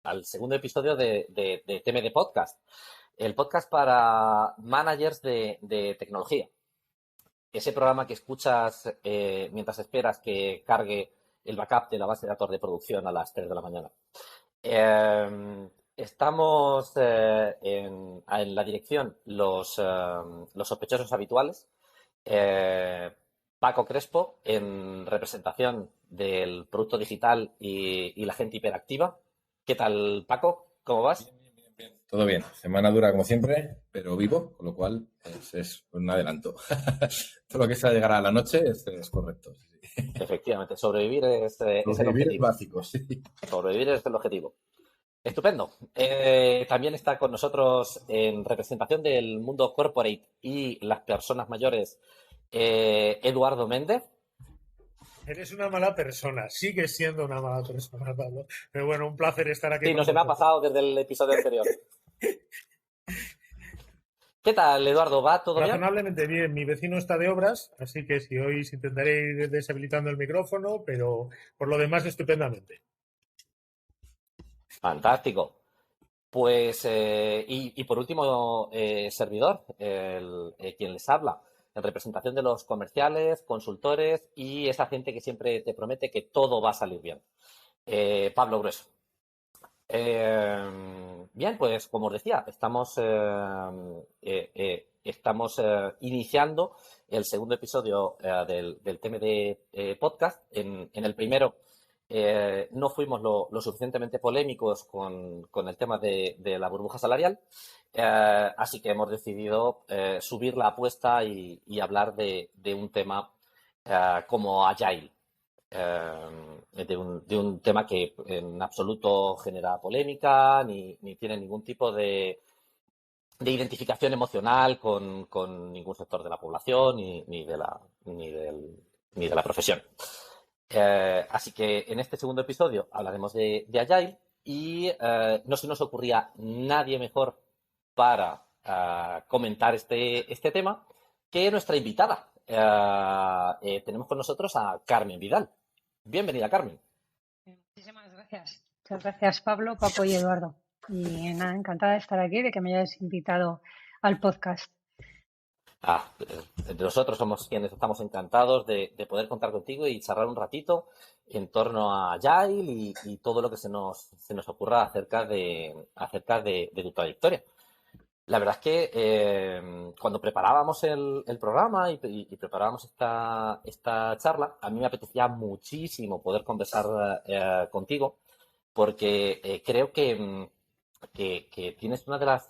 al segundo episodio de TMD Podcast, el podcast para managers de tecnología. Ese programa que escuchas mientras esperas que cargue el backup de la base de datos de producción a las 3 de la mañana. Estamos en la dirección los sospechosos habituales. Paco Crespo, en representación del producto digital y la gente hiperactiva. ¿Qué tal, Paco? ¿Cómo vas? Bien. Todo bien. Semana dura como siempre, pero vivo, con lo cual es un adelanto. Todo lo que sea llegar a la noche es correcto. Sí. Efectivamente, sobrevivir es el Sobrevivir es objetivo. básico, sí. Sobrevivir es el objetivo. Estupendo. También está con nosotros en representación del mundo corporate y las personas mayores, Eduardo Méndez. Eres una mala persona, sigues siendo una mala persona, Pablo. Pero bueno, un placer estar aquí Sí, con no se me ha vosotros. pasado desde el episodio anterior. ¿Qué tal, Eduardo? ¿Va todo bien? Razonablemente bien. Mi vecino está de obras, así que si hoy intentaré ir deshabilitando el micrófono, pero por lo demás estupendamente. Fantástico. Pues, y por último, servidor, quien les habla, en representación de los comerciales, consultores y esa gente que siempre te promete que todo va a salir bien. Pablo Grueso. Bien, pues como os decía, estamos iniciando el segundo episodio del TMD Podcast. En el primero no fuimos lo suficientemente polémicos con el tema de la burbuja salarial, así que hemos decidido subir la apuesta y hablar de un tema como Agile. De un tema que en absoluto genera polémica ni tiene ningún tipo de identificación emocional con ningún sector de la población ni de la profesión. Así que en este segundo episodio hablaremos de Agile y no se nos ocurría nadie mejor para comentar este tema que nuestra invitada. Tenemos con nosotros a Carmen Vidal. Bienvenida, Carmen. Muchísimas gracias. Muchas gracias, Pablo, Paco y Eduardo. Y nada, encantada de estar aquí, de que me hayáis invitado al podcast. Nosotros somos quienes estamos encantados de poder contar contigo y charlar un ratito en torno a Agile y todo lo que se nos ocurra acerca de tu trayectoria. La verdad es que cuando preparábamos el programa y preparábamos esta charla, a mí me apetecía muchísimo poder conversar contigo porque creo que tienes una de las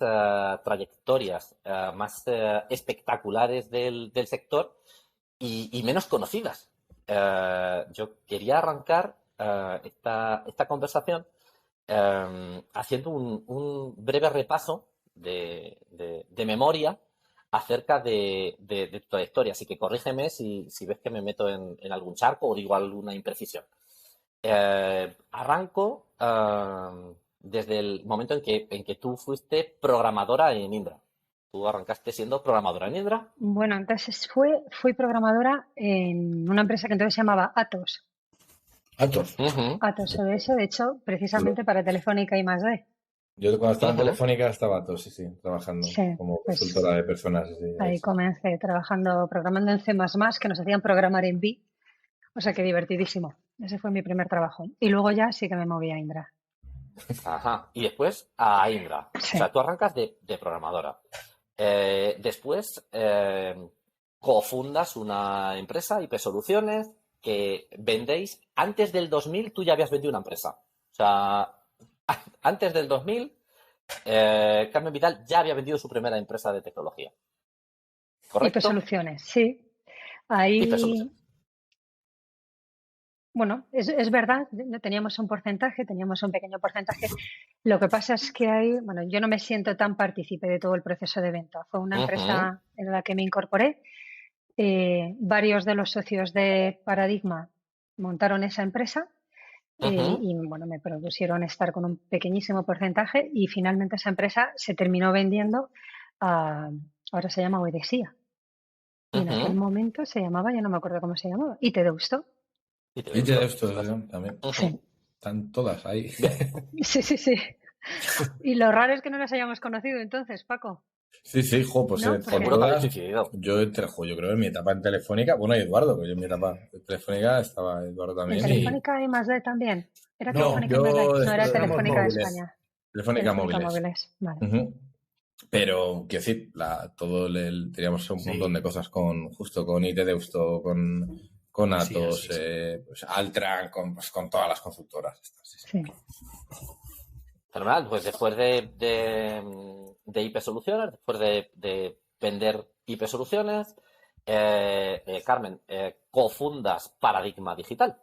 trayectorias más espectaculares del sector y menos conocidas. Yo quería arrancar esta conversación haciendo un breve repaso de memoria acerca de tu trayectoria. Así que corrígeme si ves que me meto en algún charco o digo alguna imprecisión. Arranco desde el momento en que tú fuiste programadora en Indra. Tú arrancaste siendo programadora en Indra. Bueno, entonces fui programadora en una empresa que entonces se llamaba Atos. Atos. Atos ODS, de hecho, precisamente para Telefónica y +D. Yo cuando estaba en Telefónica estaba Atos, sí, trabajando como pues, consultora de personas. Sí, ahí comencé programando en C++, que nos hacían programar en B. O sea que divertidísimo. Ese fue mi primer trabajo. Y luego ya sí que me moví a Indra. Ajá. Y después a Indra. Sí. O sea, tú arrancas de programadora. Después cofundas una empresa, IP Soluciones, que vendéis. Antes del 2000 tú ya habías vendido una empresa. O sea, antes del 2000 Carmen Vidal ya había vendido su primera empresa de tecnología. ¿Correcto? IP Soluciones, sí. Ahí, IP Soluciones. bueno, es verdad, teníamos un pequeño porcentaje. Lo que pasa es que yo no me siento tan partícipe de todo el proceso de venta. Fue una empresa en la que me incorporé. Varios de los socios de Paradigma montaron esa empresa y bueno, me propusieron estar con un pequeñísimo porcentaje y finalmente esa empresa se terminó vendiendo ahora se llama Oedesía. Y en aquel momento se llamaba, ya no me acuerdo cómo se llamaba, IT Deusto. IT Deusto también. Sí. Están todas ahí. Sí, sí, sí. Y lo raro es que no las hayamos conocido entonces, Paco. Sí, sí, pues ¿No? por Porque- Seguro que habéis todas. coincidido. Yo creo que en mi etapa en Telefónica, bueno, y Eduardo, que yo en mi etapa en Telefónica estaba Eduardo En también. Telefónica y más D también. ¿Era No, Telefónica y más D? yo No, era Éramos Telefónica de móviles. España. Telefónica Telefónica móviles. móviles. Vale. Ujú. Pero, quiero decir, teníamos un Sí. montón de cosas justo con IT Deusto, con Sí, Atos, sí, sí. pues Altran, con todas las consultoras. Sí, sí. Sí. Fenomenal, pues después de IP Soluciones, después de vender IP Soluciones, Carmen, cofundas Paradigma Digital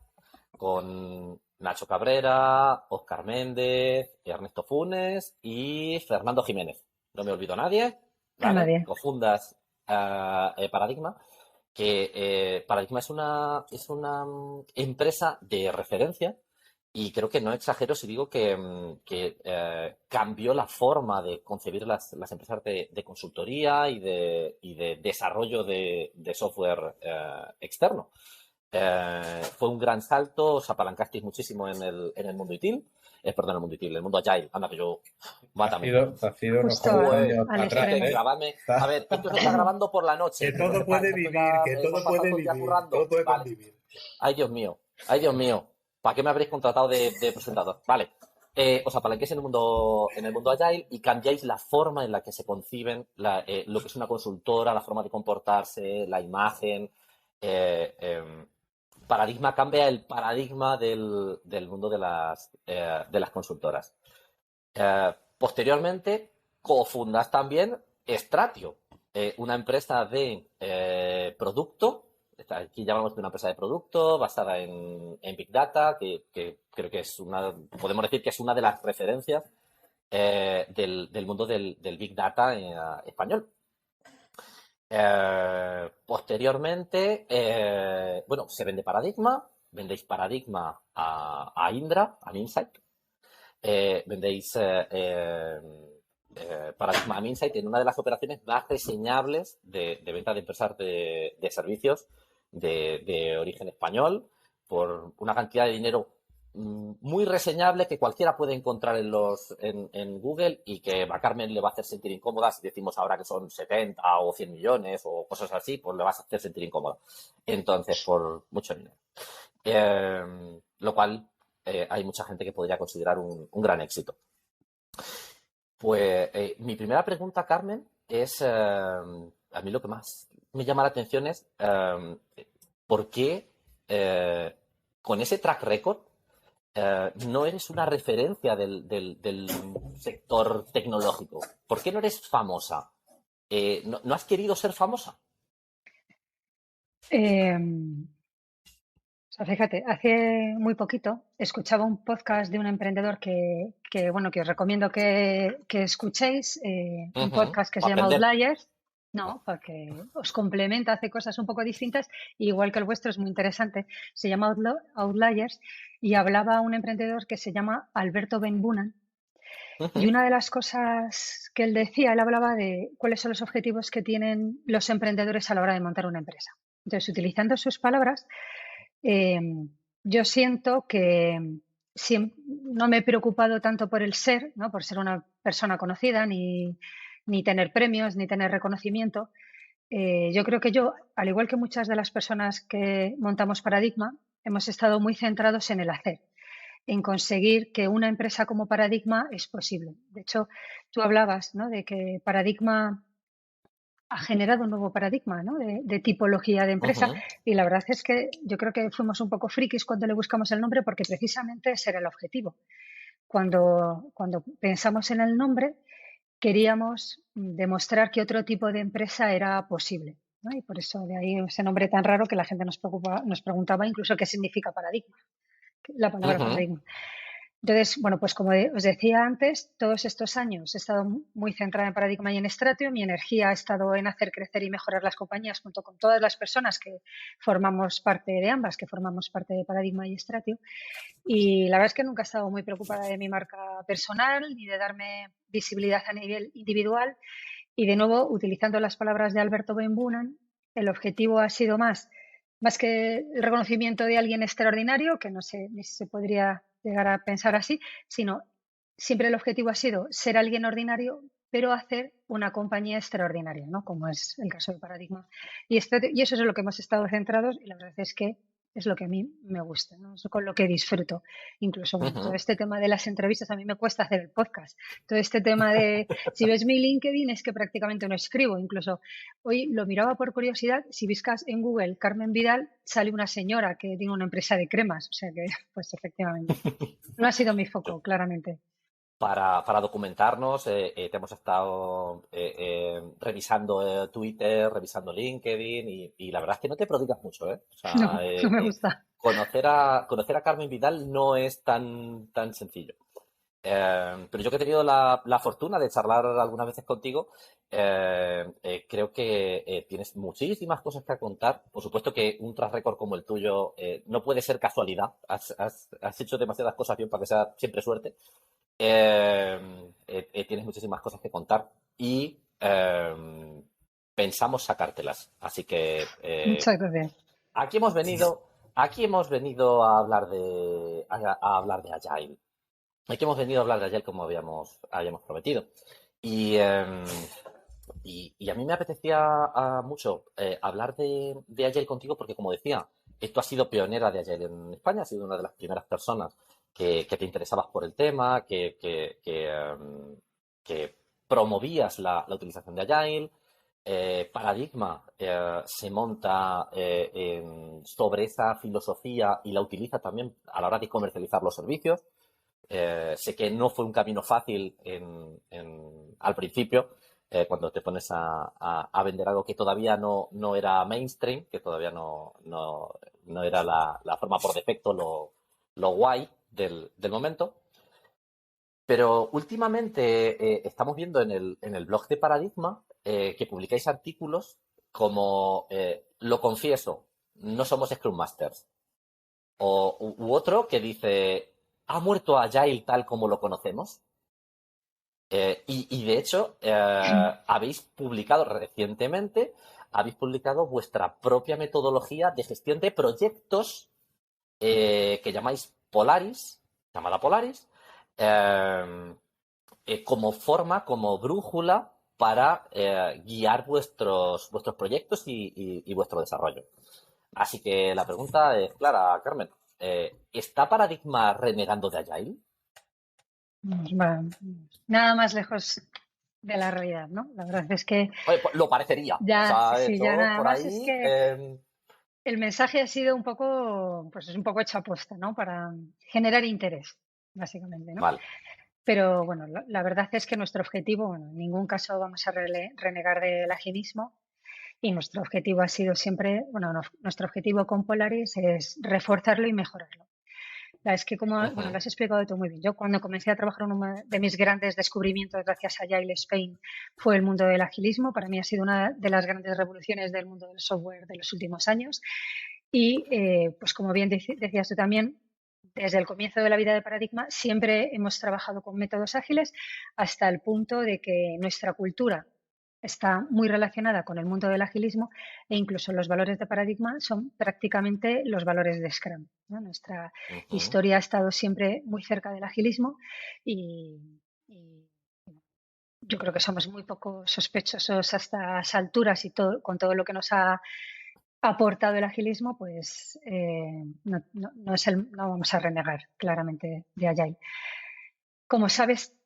con Nacho Cabrera, Óscar Méndez, Ernesto Funes y Fernando Jiménez. No me olvido a nadie, ¿vale? A nadie. Cofundas Paradigma, que Paradigma es una empresa de referencia. Y creo que no exagero si digo que cambió la forma de concebir las empresas de consultoría y de desarrollo de software externo. Fue un gran salto, os apalancasteis muchísimo en el mundo ITIL, perdón, en el mundo ITIL, en el mundo Agile. Anda, que yo... Mátame. Tacido nos Justo está Joder, dando al para atrás, extremo. grabadme. A ver, esto se está grabando por la noche. Que todo sepáis, puede esto vivir, ya, que todo hemos pasado puede todo el día vivir, currando. todo puede Vale. convivir. Ay, Dios mío. Ay, Dios mío. ¿Para qué me habréis contratado de presentador? Vale. Os apalanquéis en el mundo Agile y cambiáis la forma en la que se conciben lo que es una consultora, la forma de comportarse, la imagen. Paradigma cambia el paradigma del mundo de las consultoras. Posteriormente, cofundas también Stratio, una empresa de producto. Aquí llamamos de una empresa de producto basada en Big Data, que creo que podemos decir que es una de las referencias del mundo del Big Data español. Posteriormente, bueno, se vende Paradigma, vendéis Paradigma a Indra, a Insight, vendéis Paradigma a Insight en una de las operaciones más reseñables de venta de empresas de servicios de origen español, por una cantidad de dinero muy reseñable que cualquiera puede encontrar en Google y que a Carmen le va a hacer sentir incómoda si decimos ahora que son 70 o 100 millones o cosas así, pues le vas a hacer sentir incómoda. Entonces, por mucho dinero. Lo cual hay mucha gente que podría considerar un gran éxito. Pues mi primera pregunta, Carmen, es, a mí lo que más me llama la atención es ¿por qué con ese track record no eres una referencia del sector tecnológico? ¿Por qué no eres famosa? ¿No has querido ser famosa? O sea, fíjate, hace muy poquito escuchaba un podcast de un emprendedor bueno, que os recomiendo que escuchéis, un podcast que se llama Aprender. Outliers, no, porque os complementa, hace cosas un poco distintas, igual que el vuestro es muy interesante, se llama Outliers y hablaba un emprendedor que se llama Alberto Benbunan. Y una de las cosas que él decía, él hablaba de cuáles son los objetivos que tienen los emprendedores a la hora de montar una empresa. Entonces, utilizando sus palabras, yo siento que no me he preocupado tanto por el ser, ¿no? Por ser una persona conocida, ni tener premios, ni tener reconocimiento. Yo creo que yo, al igual que muchas de las personas que montamos Paradigma, hemos estado muy centrados en el hacer, en conseguir que una empresa como Paradigma es posible. De hecho, tú hablabas, ¿no?, de que Paradigma ha generado un nuevo paradigma, ¿no?, de tipología de empresa, y la verdad es que yo creo que fuimos un poco frikis cuando le buscamos el nombre, porque precisamente ese era el objetivo. Cuando pensamos en el nombre, queríamos demostrar que otro tipo de empresa era posible, ¿no? Y por eso de ahí ese nombre tan raro que la gente nos preguntaba incluso qué significa paradigma, la palabra paradigma. Entonces, bueno, pues como os decía antes, todos estos años he estado muy centrada en Paradigma y en Stratio. Mi energía ha estado en hacer crecer y mejorar las compañías junto con todas las personas que formamos parte de ambas, que formamos parte de Paradigma y Stratio. Y la verdad es que nunca he estado muy preocupada de mi marca personal ni de darme visibilidad a nivel individual. Y de nuevo, utilizando las palabras de Alberto Benbunan, el objetivo ha sido más que el reconocimiento de alguien extraordinario, que no sé ni si se podría llegar a pensar así, sino siempre el objetivo ha sido ser alguien ordinario, pero hacer una compañía extraordinaria, ¿no? Como es el caso de Paradigma. Y eso es en lo que hemos estado centrados y la verdad es que es lo que a mí me gusta, ¿no? Es con lo que disfruto. Incluso, bueno, todo este tema de las entrevistas, a mí me cuesta hacer el podcast. Todo este tema de, si ves mi LinkedIn, es que prácticamente no escribo. Incluso hoy lo miraba por curiosidad, si buscas en Google Carmen Vidal, sale una señora que tiene una empresa de cremas. O sea que, pues efectivamente, no ha sido mi foco, claramente. Para documentarnos, te hemos estado revisando Twitter, revisando LinkedIn y la verdad es que no te prodigas mucho, ¿eh? O sea, No me gusta. Conocer a Carmen Vidal no es tan sencillo. Pero yo que he tenido la fortuna de charlar algunas veces contigo, creo que tienes muchísimas cosas que contar. Por supuesto que un track record como el tuyo no puede ser casualidad. Has hecho demasiadas cosas bien para que sea siempre suerte. Tienes muchísimas cosas que contar y pensamos sacártelas. Así que Muchas gracias. aquí hemos venido a hablar de Agile. Aquí hemos venido a hablar de Agile como habíamos prometido. Y a mí me apetecía mucho hablar de Agile contigo porque, como decía, tú has sido pionera de Agile en España, has sido una de las primeras personas que te interesabas por el tema, que promovías la utilización de Agile. Paradigma se monta sobre esa filosofía y la utiliza también a la hora de comercializar los servicios. Sé que no fue un camino fácil al principio, cuando te pones a vender algo que todavía no era mainstream, que todavía no era la forma por defecto, lo guay del momento. Pero últimamente estamos viendo en el blog de Paradigma que publicáis artículos como lo confieso, no somos Scrum Masters. U otro que dice, ¿ha muerto Agile tal como lo conocemos? Y de hecho, habéis publicado recientemente, vuestra propia metodología de gestión de proyectos que llamáis Polaris, llamada Polaris, como forma, como brújula para guiar vuestros proyectos y vuestro desarrollo. Así que la pregunta es clara, Carmen. ¿Está Paradigma renegando de Agile? Bueno, nada más lejos de la realidad, ¿no? La verdad es que Oye, pues lo parecería. ya, O sea, sí, ya nada por más ahí, es que el mensaje ha sido un poco, pues es un poco hecho aposta, ¿no? Para generar interés, básicamente, ¿no? Vale. Pero bueno, la verdad es que nuestro objetivo, bueno, en ningún caso vamos a renegar del agilismo y nuestro objetivo ha sido siempre, bueno, nuestro objetivo con Polaris es reforzarlo y mejorarlo. Es que como, bueno, lo has explicado tú muy bien. Yo cuando comencé a trabajar, uno de mis grandes descubrimientos gracias a Agile Spain fue el mundo del agilismo. Para mí ha sido una de las grandes revoluciones del mundo del software de los últimos años. Y pues como bien decías tú también, desde el comienzo de la vida de Paradigma siempre hemos trabajado con métodos ágiles hasta el punto de que nuestra cultura está muy relacionada con el mundo del agilismo e incluso los valores de Paradigma son prácticamente los valores de Scrum, ¿no? Nuestra historia ha estado siempre muy cerca del agilismo y yo creo que somos muy poco sospechosos a estas alturas y con todo lo que nos ha aportado el agilismo, pues no vamos a renegar claramente de Agile. Como sabes,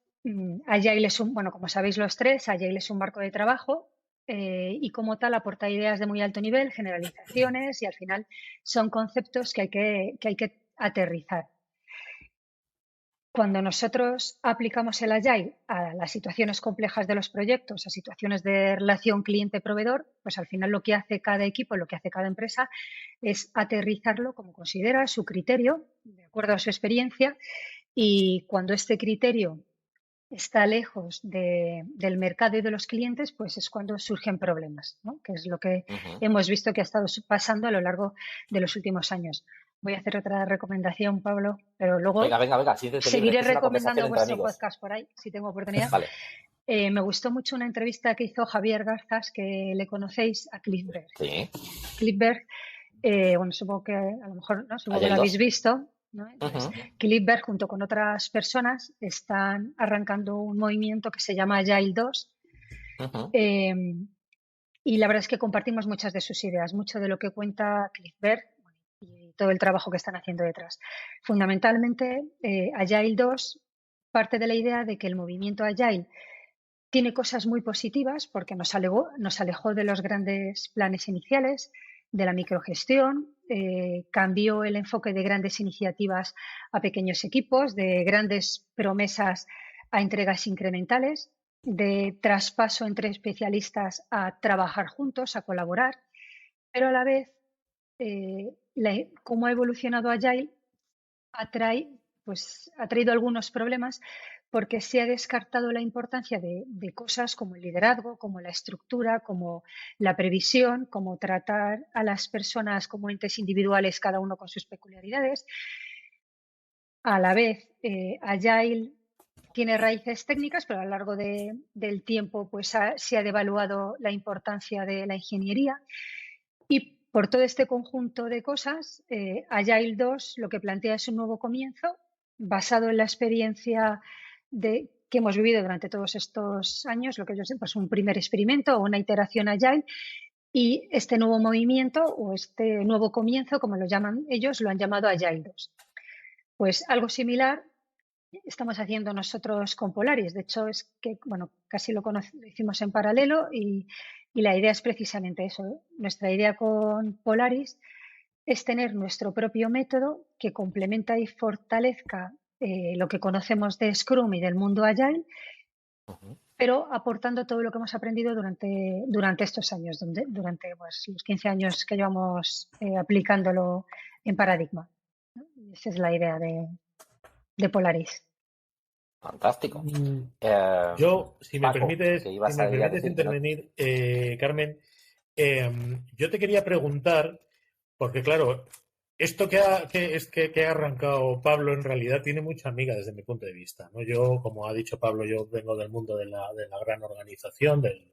Agile es como sabéis los tres, Agile es un marco de trabajo y como tal aporta ideas de muy alto nivel, generalizaciones y al final son conceptos que hay que aterrizar. Cuando nosotros aplicamos el Agile a las situaciones complejas de los proyectos, a situaciones de relación cliente-proveedor, pues al final lo que hace cada equipo, lo que hace cada empresa es aterrizarlo como considera, su criterio, de acuerdo a su experiencia, y cuando este criterio está lejos del mercado y de los clientes, pues es cuando surgen problemas, ¿no? Que es lo que hemos visto que ha estado pasando a lo largo de los últimos años. Voy a hacer otra recomendación, Pablo, pero luego Venga. Sí, seguiré recomendando vuestro podcast por ahí, si tengo oportunidad. Vale. Me gustó mucho una entrevista que hizo Javier Garzas, que le conocéis, a Cliff Berg. Sí. Cliff Berg, bueno, supongo que a lo mejor, ¿no? Supongo que lo habéis visto. ¿no? Entonces, Clipper, junto con otras personas, están arrancando un movimiento que se llama Agile 2. Y la verdad es que compartimos muchas de sus ideas, mucho de lo que cuenta Clipper y todo el trabajo que están haciendo detrás. Fundamentalmente, Agile 2 parte de la idea de que el movimiento Agile tiene cosas muy positivas porque nos alejó de los grandes planes iniciales, de la microgestión, cambió el enfoque de grandes iniciativas a pequeños equipos, de grandes promesas a entregas incrementales, de traspaso entre especialistas a trabajar juntos, a colaborar, pero a la vez, cómo ha evolucionado Agile ha traído algunos problemas porque se ha descartado la importancia de cosas como el liderazgo, como la estructura, como la previsión, como tratar a las personas como entes individuales, cada uno con sus peculiaridades. A la vez, Agile tiene raíces técnicas, pero a lo largo del tiempo se ha devaluado la importancia de la ingeniería. Y por todo este conjunto de cosas, Agile 2 lo que plantea es un nuevo comienzo basado en la experiencia que hemos vivido durante todos estos años, lo que yo sé, pues un primer experimento o una iteración Agile, y este nuevo movimiento o este nuevo comienzo, como lo llaman ellos, lo han llamado Agile 2. Pues algo similar estamos haciendo nosotros con Polaris. De hecho, es que, bueno, casi lo hicimos en paralelo y la idea es precisamente eso. Nuestra idea con Polaris es tener nuestro propio método que complementa y fortalezca lo que conocemos de Scrum y del mundo Agile, pero aportando todo lo que hemos aprendido durante estos años, durante pues, los 15 años que llevamos aplicándolo en Paradigma, ¿no? Y esa es la idea de Polaris. Fantástico. Yo, si me Paco, permites, que ibas a decir, intervenir, Carmen, yo te quería preguntar, porque claro, esto que ha arrancado Pablo en realidad tiene mucha amiga desde mi punto de vista, ¿no? Yo, como ha dicho Pablo, yo vengo del mundo de la gran organización, de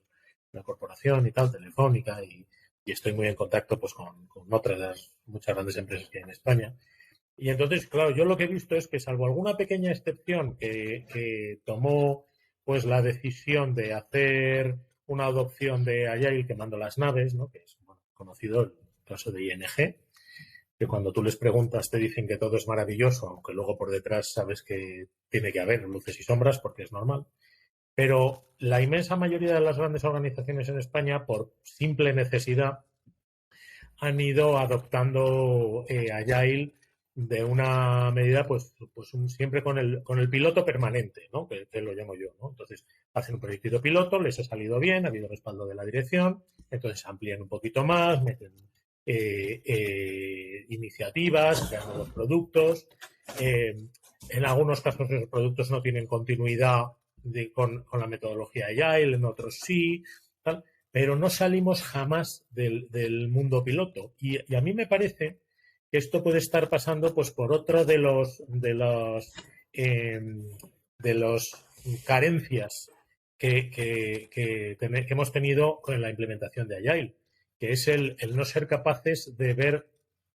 la corporación y tal, Telefónica, y estoy muy en contacto pues con otras de las muchas grandes empresas que hay en España. Y entonces, claro, yo lo que he visto es que salvo alguna pequeña excepción que tomó pues la decisión de hacer una adopción de Agile quemando las naves, ¿no? Que es conocido el caso de ING, que cuando tú les preguntas te dicen que todo es maravilloso, aunque luego por detrás sabes que tiene que haber luces y sombras porque es normal. Pero la inmensa mayoría de las grandes organizaciones en España, por simple necesidad, han ido adoptando Agile de una medida, pues siempre con el piloto permanente, ¿no? Que lo llamo yo, ¿no? Entonces, hacen un proyecto piloto, les ha salido bien, ha habido respaldo de la dirección, entonces amplían un poquito más, meten iniciativas, crean nuevos productos. En algunos casos esos productos no tienen continuidad con la metodología Agile, en otros sí, tal, pero no salimos jamás del mundo piloto. Y a mí me parece que esto puede estar pasando pues por otro de los carencias que hemos tenido con la implementación de Agile, que es el no ser capaces de ver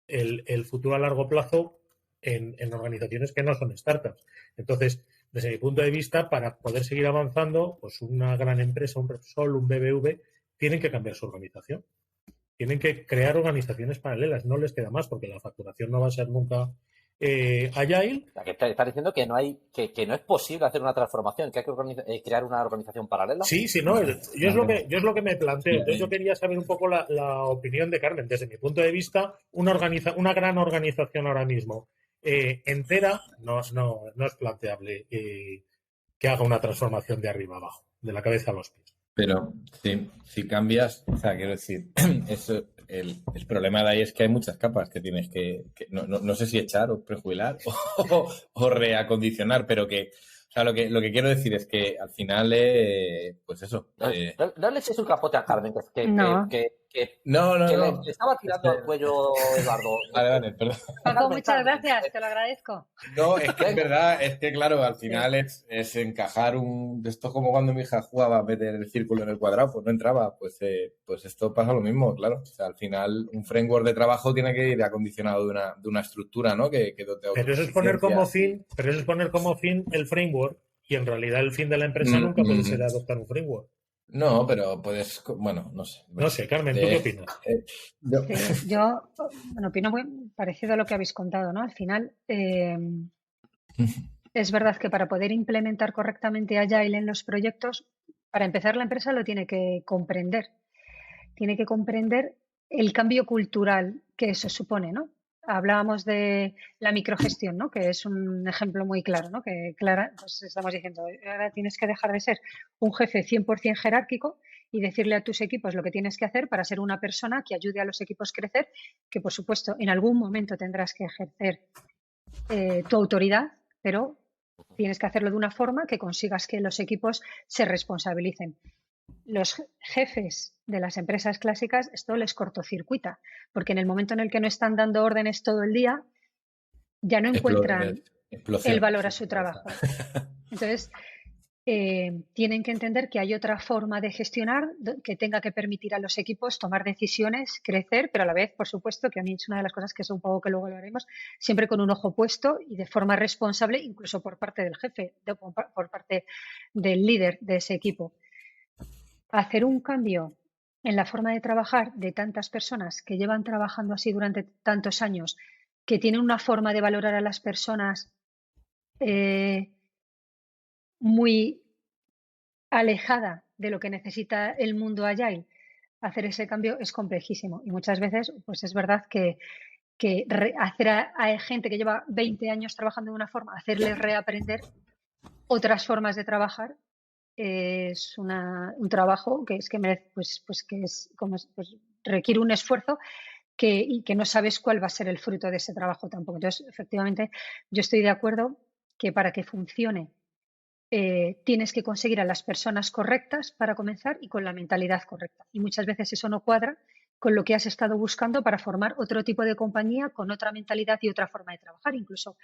el futuro a largo plazo en organizaciones que no son startups. Entonces, desde mi punto de vista, para poder seguir avanzando, pues una gran empresa, un Repsol, un BBV, tienen que cambiar su organización. Tienen que crear organizaciones paralelas. No les queda más porque la facturación no va a ser nunca Agile. Que está diciendo que no es posible hacer una transformación, que hay que crear una organización paralela. Sí, no. Yo es lo que me planteo. Entonces yo quería saber un poco la opinión de Carmen. Desde mi punto de vista, una gran organización ahora mismo entera no es planteable que haga una transformación de arriba abajo, de la cabeza a los pies. Pero si cambias, o sea, quiero decir, eso, el problema de ahí es que hay muchas capas que tienes que no sé si echar o prejubilar o reacondicionar, pero que, o sea, lo que quiero decir es que al final, pues eso. No le eches un capote a Carmen, que No, que no. le estaba tirando al cuello, Eduardo. Vale, perdón. Paco, Carmen, muchas Carmen, gracias, te lo agradezco. No, es que es verdad, es que claro, al Sí. final es encajar esto es como cuando mi hija jugaba a meter el círculo en el cuadrado, pues no entraba, pues esto pasa lo mismo, claro. O sea, al final un framework de trabajo tiene que ir acondicionado de una estructura, ¿no? Que dote Pero eso es poner como autosuficiencia. fin, pero eso es poner como fin el framework, y en realidad el fin de la empresa Mm, nunca puede ser mm, adoptar un framework. no, pero puedes, bueno, no sé. No sé, Carmen, ¿tú qué opinas? Yo- Sí, yo opino muy parecido a lo que habéis contado, ¿no? Al final, es verdad que para poder implementar correctamente Agile en los proyectos, para empezar, la empresa lo tiene que comprender. Tiene que comprender el cambio cultural que eso supone, ¿no? Hablábamos de la microgestión, ¿no? Que es un ejemplo muy claro, ¿no? Que Clara, pues estamos diciendo, ahora tienes que dejar de ser un jefe 100% jerárquico y decirle a tus equipos lo que tienes que hacer para ser una persona que ayude a los equipos a crecer, que por supuesto en algún momento tendrás que ejercer tu autoridad, pero tienes que hacerlo de una forma que consigas que los equipos se responsabilicen. Los jefes de las empresas clásicas esto les cortocircuita, porque en el momento en el que no están dando órdenes todo el día, ya no encuentran explosión. el valor a su trabajo. Entonces, tienen que entender que hay otra forma de gestionar que tenga que permitir a los equipos tomar decisiones, crecer, pero a la vez, por supuesto, que a mí es una de las cosas que es un poco que luego lo haremos, siempre con un ojo puesto y de forma responsable, incluso por parte del jefe, por parte del líder de ese equipo. Hacer un cambio en la forma de trabajar de tantas personas que llevan trabajando así durante tantos años, que tienen una forma de valorar a las personas muy alejada de lo que necesita el mundo Agile, hacer ese cambio es complejísimo. Y muchas veces, pues es verdad que hacer a gente que lleva 20 años trabajando de una forma, hacerles reaprender otras formas de trabajar, es un trabajo que es que merece, que es como requiere un esfuerzo y que no sabes cuál va a ser el fruto de ese trabajo tampoco. Entonces, efectivamente, yo estoy de acuerdo que para que funcione tienes que conseguir a las personas correctas para comenzar y con la mentalidad correcta. Y muchas veces eso no cuadra con lo que has estado buscando para formar otro tipo de compañía con otra mentalidad y otra forma de trabajar. Incluso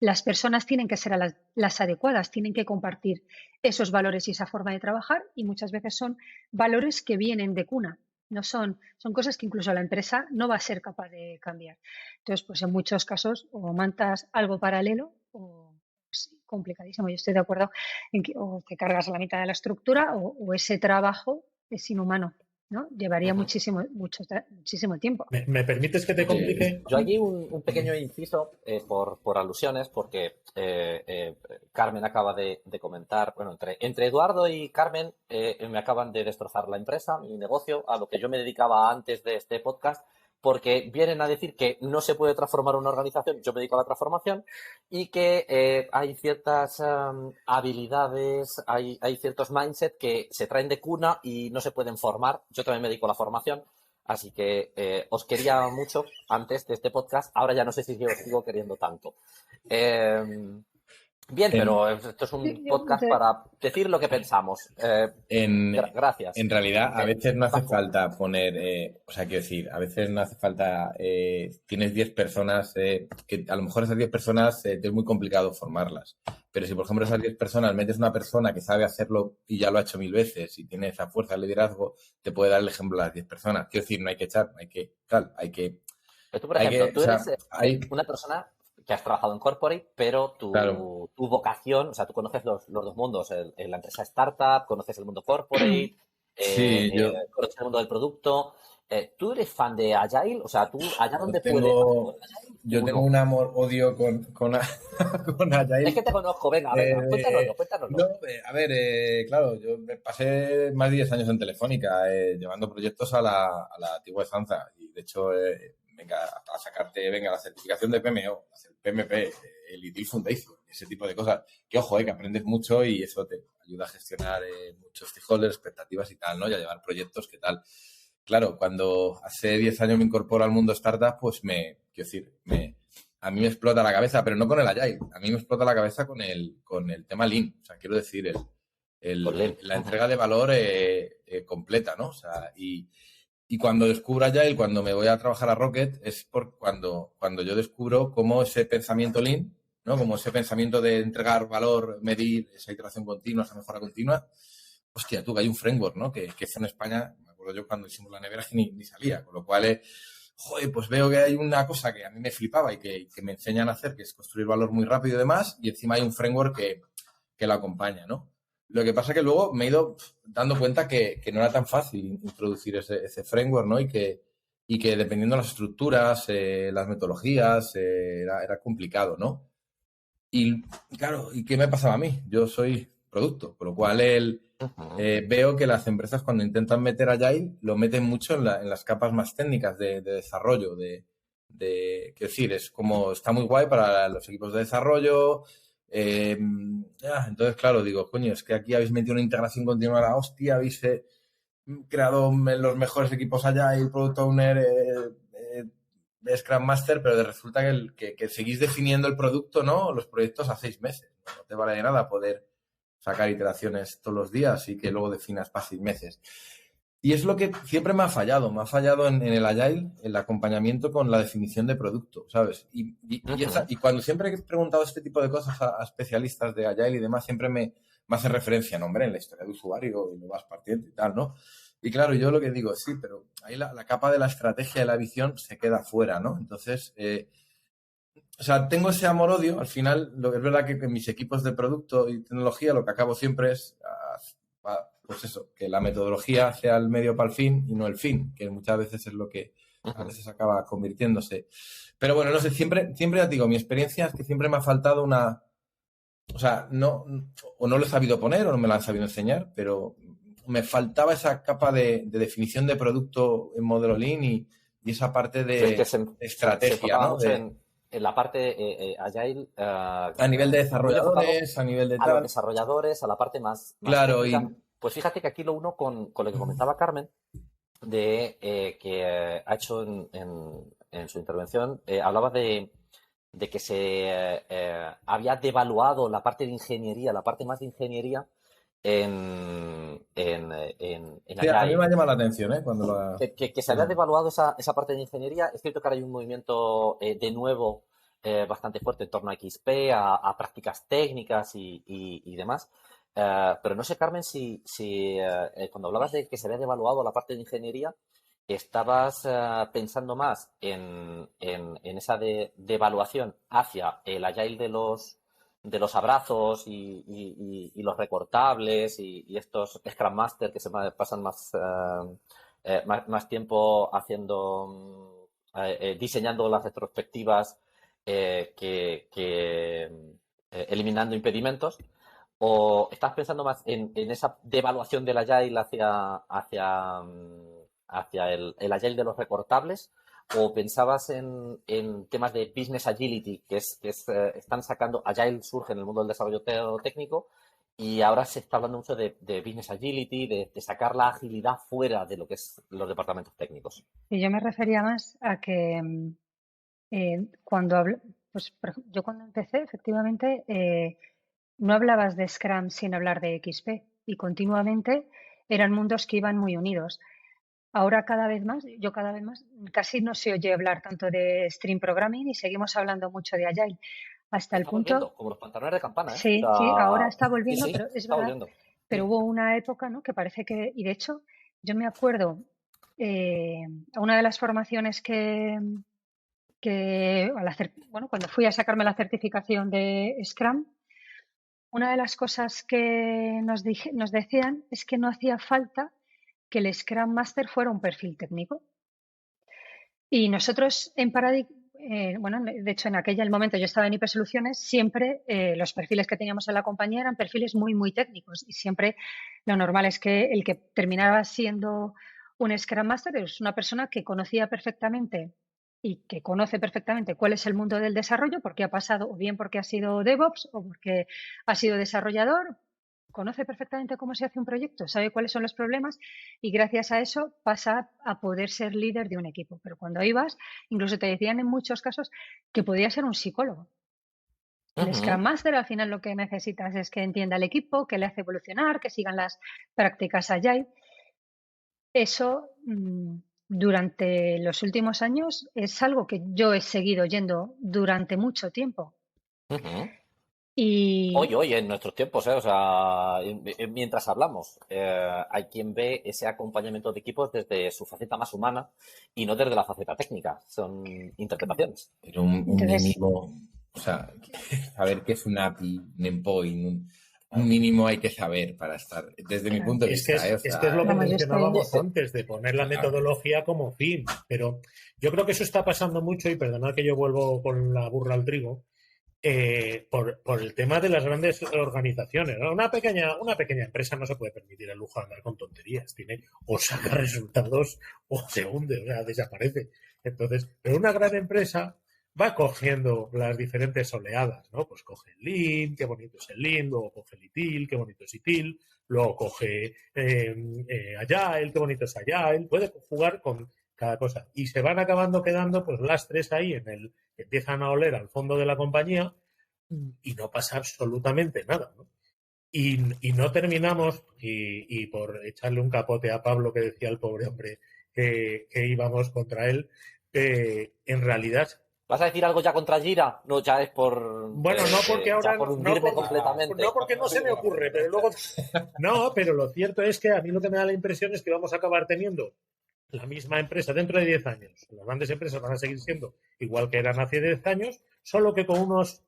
las personas tienen que ser las adecuadas, tienen que compartir esos valores y esa forma de trabajar y muchas veces son valores que vienen de cuna. No son cosas que incluso la empresa no va a ser capaz de cambiar. Entonces, pues en muchos casos o montas algo paralelo o es complicadísimo. Yo estoy de acuerdo en que o te cargas la mitad de la estructura o ese trabajo es inhumano, ¿no? Llevaría muchísimo tiempo. ¿Me permites que te complique? Yo allí un pequeño inciso por alusiones, porque Carmen acaba de comentar, bueno, entre Eduardo y Carmen me acaban de destrozar la empresa, mi negocio, a lo que yo me dedicaba antes de este podcast, porque vienen a decir que no se puede transformar una organización, yo me dedico a la transformación, y que hay ciertas habilidades, hay ciertos mindset que se traen de cuna y no se pueden formar. Yo también me dedico a la formación. Así que os quería mucho antes de este podcast. Ahora ya no sé si os sigo queriendo tanto. Bien, pero esto es un podcast para decir lo que pensamos. Gracias. En realidad, a veces no hace Paco. falta poner, o sea, quiero decir, a veces no hace falta, tienes 10 personas, que a lo mejor esas 10 personas te es muy complicado formarlas. Pero si, por ejemplo, esas 10 personas metes una persona que sabe hacerlo y ya lo ha hecho 1000 veces y tiene esa fuerza de liderazgo, te puede dar el ejemplo de las 10 personas. Quiero decir, no hay que echar, hay que... Tú, por ejemplo, tú eres hay... una persona que has trabajado en corporate, pero tu vocación, o sea, tú conoces los dos mundos, la empresa startup, conoces el mundo corporate, conoces el mundo del producto. ¿Tú eres fan de Agile? O sea, ¿tú allá donde puedes? Yo tengo un amor-odio con Agile. Es que te conozco, venga, cuéntanoslo. No, a ver, claro, yo me pasé más de 10 años en Telefónica llevando proyectos a la antigua usanza y de hecho, venga, a sacarte, la certificación de PMO, el PMP, el ITIL Foundation, ese tipo de cosas. Que ojo, que aprendes mucho y eso te ayuda a gestionar muchos stakeholders, expectativas y tal, ¿no? Y a llevar proyectos, ¿qué tal? Claro, cuando hace 10 años me incorporo al mundo startup, pues a mí me explota la cabeza, pero no con el Agile, a mí me explota la cabeza con el tema Lean. O sea, quiero decir, la entrega de valor completa, ¿no? O sea, y Y cuando descubro Agile, cuando me voy a trabajar a Rocket, es cuando yo descubro cómo ese pensamiento Lean, ¿no? Como ese pensamiento de entregar valor, medir, esa iteración continua, esa mejora continua. Hostia, tú, que hay un framework, ¿no? Que eso en España, me acuerdo yo cuando hicimos la nevera, que ni salía. Con lo cual, joder, pues veo que hay una cosa que a mí me flipaba y que me enseñan a hacer, que es construir valor muy rápido y demás, y encima hay un framework que lo acompaña, ¿no? Lo que pasa es que luego me he ido dando cuenta que no era tan fácil introducir ese framework, ¿no? Y que dependiendo de las estructuras, las metodologías, era complicado, ¿no? Y claro, ¿y qué me pasaba a mí? Yo soy producto, con lo cual veo que las empresas cuando intentan meter Agile lo meten mucho en las capas más técnicas de desarrollo, quiero decir, es como, está muy guay para los equipos de desarrollo. Entonces, claro, digo, coño, es que aquí habéis metido una integración continua a la hostia, habéis creado los mejores equipos Agile, Product Owner, Scrum Master, pero resulta que seguís definiendo el producto, ¿no? Los proyectos a 6 meses. No te vale de nada poder sacar iteraciones todos los días y que luego definas para 6 meses. Y es lo que siempre me ha fallado en el Agile, el acompañamiento con la definición de producto, ¿sabes? Y cuando siempre he preguntado este tipo de cosas a especialistas de Agile y demás, siempre me hace referencia, ¿no? Hombre, en la historia de usuario y lo vas partiendo y tal, ¿no? Y claro, yo lo que digo, sí, pero ahí la capa de la estrategia y la visión se queda fuera, ¿no? Entonces, o sea, tengo ese amor-odio. Al final, es verdad que en mis equipos de producto y tecnología lo que acabo siempre es, pues eso, que la metodología sea el medio para el fin y no el fin, que muchas veces es lo que a veces acaba convirtiéndose. Pero bueno, no sé, siempre ya digo, mi experiencia es que siempre me ha faltado o sea, no lo he sabido poner o no me lo han sabido enseñar, pero me faltaba esa capa de definición de producto en modelo Lean y esa parte de estrategia, ¿no? En la parte Agile a nivel de desarrolladores, a nivel de a los desarrolladores, a la parte más claro, técnica. Pues fíjate que aquí lo uno con lo que comentaba Carmen, de que ha hecho en su intervención, hablaba de que se había devaluado la parte de ingeniería, la parte más de ingeniería en sí, a mí me ha llamado la atención, cuando que se había devaluado esa parte de ingeniería. Es cierto que ahora hay un movimiento de nuevo bastante fuerte en torno a XP, a prácticas técnicas y demás. Pero no sé, Carmen, si cuando hablabas de que se había devaluado la parte de ingeniería, estabas pensando más en esa devaluación hacia el Agile de los abrazos y los recortables y estos Scrum Master que se pasan más tiempo haciendo, diseñando las retrospectivas eliminando impedimentos. ¿O estás pensando más en esa devaluación del Agile hacia el Agile de los recortables? ¿O pensabas en temas de business agility, que están sacando, Agile surge en el mundo del desarrollo técnico y ahora se está hablando mucho de business agility, de sacar la agilidad fuera de lo que es los departamentos técnicos? Y yo me refería más a que pues yo cuando empecé, efectivamente, no hablabas de Scrum sin hablar de XP y continuamente eran mundos que iban muy unidos. Ahora cada vez más, casi no se oye hablar tanto de Stream Programming y seguimos hablando mucho de Agile. Hasta el punto... Volviendo, como los pantalones de campana, ¿eh? Sí, ahora está volviendo, sí, pero es está verdad. volviendo. Pero hubo una época, ¿no? Que parece que... Y de hecho, yo me acuerdo, una de las formaciones cuando fui a sacarme la certificación de Scrum, una de las cosas que nos decían es que no hacía falta que el Scrum Master fuera un perfil técnico. Y nosotros en Paradigm, de hecho en aquel momento yo estaba en IP Soluciones, siempre los perfiles que teníamos en la compañía eran perfiles muy, muy técnicos y siempre lo normal es que el que terminaba siendo un Scrum Master es una persona que conocía perfectamente y que conoce perfectamente cuál es el mundo del desarrollo, porque ha pasado, o bien porque ha sido DevOps o porque ha sido desarrollador, conoce perfectamente cómo se hace un proyecto, sabe cuáles son los problemas y gracias a eso pasa a poder ser líder de un equipo. Pero cuando ibas, incluso te decían en muchos casos que podía ser un psicólogo. El Scrum Master al final lo que necesitas es que entienda el equipo, que le hace evolucionar, que sigan las prácticas Agile. Eso durante los últimos años es algo que yo he seguido oyendo durante mucho tiempo. Ujú. Y Hoy, en nuestros tiempos, o sea, mientras hablamos, hay quien ve ese acompañamiento de equipos desde su faceta más humana y no desde la faceta técnica. Son interpretaciones. Pero un entonces, mínimo, o sea, saber qué es un API, un endpoint, un mínimo hay que saber para estar, desde mi punto de Es que vista, es, o es que es sea, lo que vamos, yo estoy, mencionábamos antes, de poner la claro. metodología como fin. Pero yo creo que eso está pasando mucho, y perdonad que yo vuelvo con la burra al trigo, por el tema de las grandes organizaciones, ¿no? Una pequeña empresa no se puede permitir el lujo de andar con tonterías. Tiene o saca resultados o se hunde, o sea, desaparece. Entonces, pero una gran empresa va cogiendo las diferentes oleadas, ¿no? Pues coge el Lean, qué bonito es el Lean, luego coge el ITIL, qué bonito es ITIL, luego coge Agile, qué bonito es Agile, puede jugar con cada cosa. Y se van acabando quedando pues lastres ahí que empiezan a oler al fondo de la compañía y no pasa absolutamente nada, ¿no? Y no terminamos, y por echarle un capote a Pablo, que decía el pobre hombre que íbamos contra él, en realidad, ¿Vas a decir algo ya contra Gira? No, ya es por bueno, no porque ya ahora por no, hundirme completamente. no porque no se me ocurre, pero luego no, pero lo cierto es que a mí lo que me da la impresión es que vamos a acabar teniendo la misma empresa dentro de 10 años. Las grandes empresas van a seguir siendo igual que eran hace 10 años, solo que con unos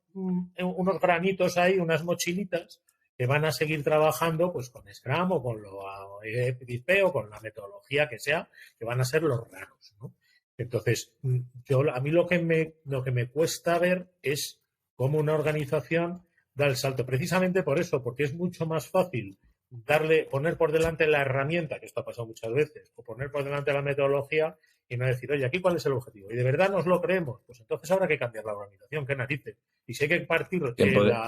granitos ahí, unas mochilitas, que van a seguir trabajando pues con Scrum o con lo XP o con la metodología que sea, que van a ser los raros, ¿no? Entonces, a mí lo que me cuesta ver es cómo una organización da el salto. Precisamente por eso, porque es mucho más fácil poner por delante la herramienta, que esto ha pasado muchas veces, o poner por delante la metodología y no decir, oye, aquí cuál es el objetivo. Y de verdad nos lo creemos, pues entonces habrá que cambiar la organización, qué narices. Y si hay que partir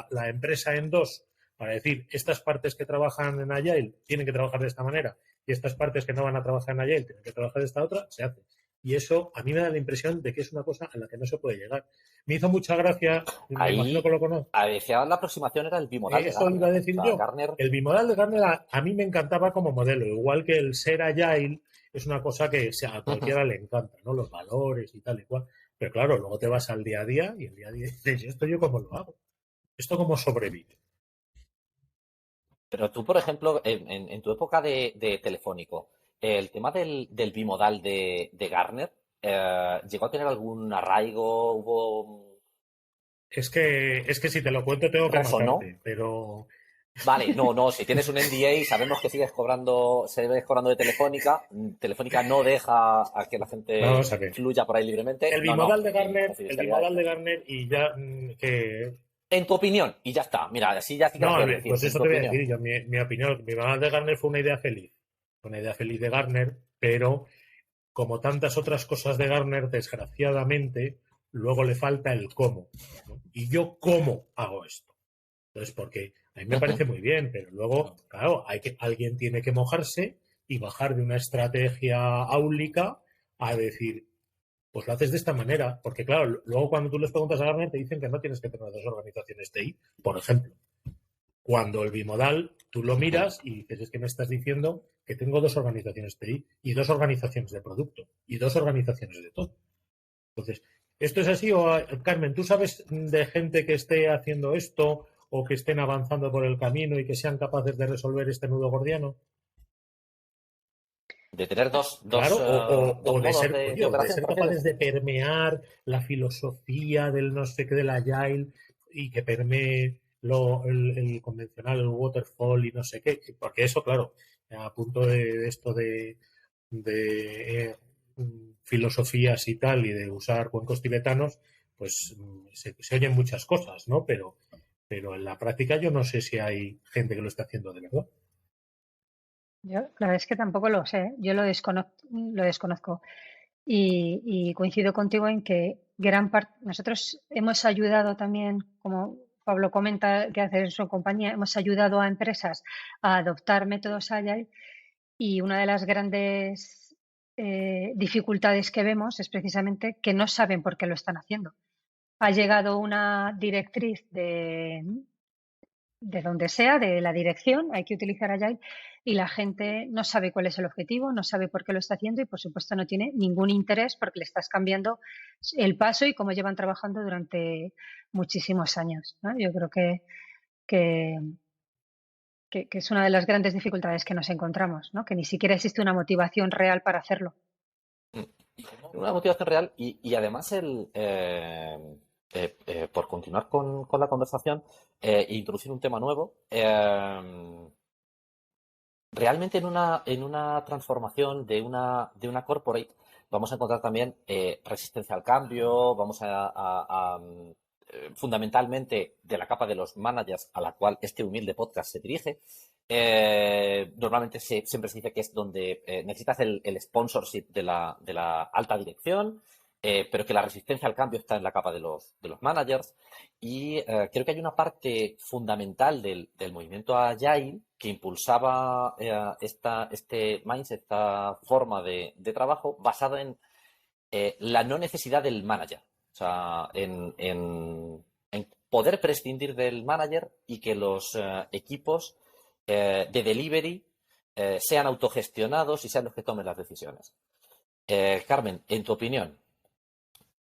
la empresa en dos para decir, estas partes que trabajan en Agile tienen que trabajar de esta manera y estas partes que no van a trabajar en Agile tienen que trabajar de esta otra, se hace. Y eso a mí me da la impresión de que es una cosa a la que no se puede llegar. Me hizo mucha gracia, me imagino que lo conozco. Decía, la aproximación era el bimodal de Eso iba a decir yo. Gartner. El bimodal de Gartner a mí me encantaba como modelo, igual que el ser agile es una cosa que a cualquiera le encanta, ¿no? Los valores y tal y cual. Pero claro, luego te vas al día a día y el día a día dices, ¿esto yo cómo lo hago? ¿Esto cómo sobrevive? Pero tú, por ejemplo, en tu época de Telefónico, el tema del bimodal de Gartner, ¿llegó a tener algún arraigo? ¿Hubo Es que si te lo cuento tengo que resonó? matarte, pero Vale, no, si tienes un NDA y sabemos que sigues cobrando de Telefónica, Telefónica no deja a que la gente vamos a ver. fluya por ahí libremente. El bimodal de Gartner y ya que En tu opinión, y ya está. Mira, así ya sí que no, lo decir. pues En eso tu te voy a opinión. decir yo, mi opinión. Mi bimodal de Gartner fue una idea feliz. Fue una idea feliz de Gartner, pero como tantas otras cosas de Gartner, desgraciadamente, luego le falta el cómo, ¿no? Y yo, ¿cómo hago esto? Entonces, porque a mí me parece muy bien, pero luego, claro, alguien tiene que mojarse y bajar de una estrategia áulica a decir, pues lo haces de esta manera. Porque, claro, luego cuando tú les preguntas a Gartner, te dicen que no tienes que tener dos organizaciones TI, por ejemplo. Cuando el bimodal, tú lo miras y dices, es que me estás diciendo que tengo dos organizaciones TI y dos organizaciones de producto y dos organizaciones de todo. Entonces, ¿esto es así? O, Carmen, ¿tú sabes de gente que esté haciendo esto o que estén avanzando por el camino y que sean capaces de resolver este nudo gordiano? De tener dos Claro, o de modos ser, de oye, o de operación, ser por así capaces de decirlo. permear la filosofía del no sé qué del Agile y que permee el convencional, el waterfall y no sé qué. Porque eso, claro, a punto de esto de filosofías y tal y de usar cuencos tibetanos, pues se oyen muchas cosas, ¿no? Pero en la práctica yo no sé si hay gente que lo está haciendo de verdad. yo la verdad es que tampoco lo sé, yo lo desconozco. Y coincido contigo en que gran parte, nosotros hemos ayudado también, como Pablo comenta que hace en su compañía, hemos ayudado a empresas a adoptar métodos Agile y una de las grandes dificultades que vemos es precisamente que no saben por qué lo están haciendo. Ha llegado una directriz de donde sea, de la dirección, hay que utilizar Agile, y la gente no sabe cuál es el objetivo, no sabe por qué lo está haciendo y, por supuesto, no tiene ningún interés porque le estás cambiando el paso y cómo llevan trabajando durante muchísimos años, ¿no? Yo creo que, que es una de las grandes dificultades que nos encontramos, ¿no? Que ni siquiera existe una motivación real para hacerlo. Una motivación real y además por continuar con la conversación e introducir un tema nuevo, realmente en una transformación de una corporate vamos a encontrar también resistencia al cambio, fundamentalmente de la capa de los managers a la cual este humilde podcast se dirige. Normalmente siempre se dice que es donde necesitas el sponsorship de la alta dirección, pero que la resistencia al cambio está en la capa de los managers. Y creo que hay una parte fundamental del movimiento Agile que impulsaba este mindset, esta forma de trabajo basada en la no necesidad del manager. O sea, en poder prescindir del manager y que los equipos de delivery sean autogestionados y sean los que tomen las decisiones. Carmen, en tu opinión,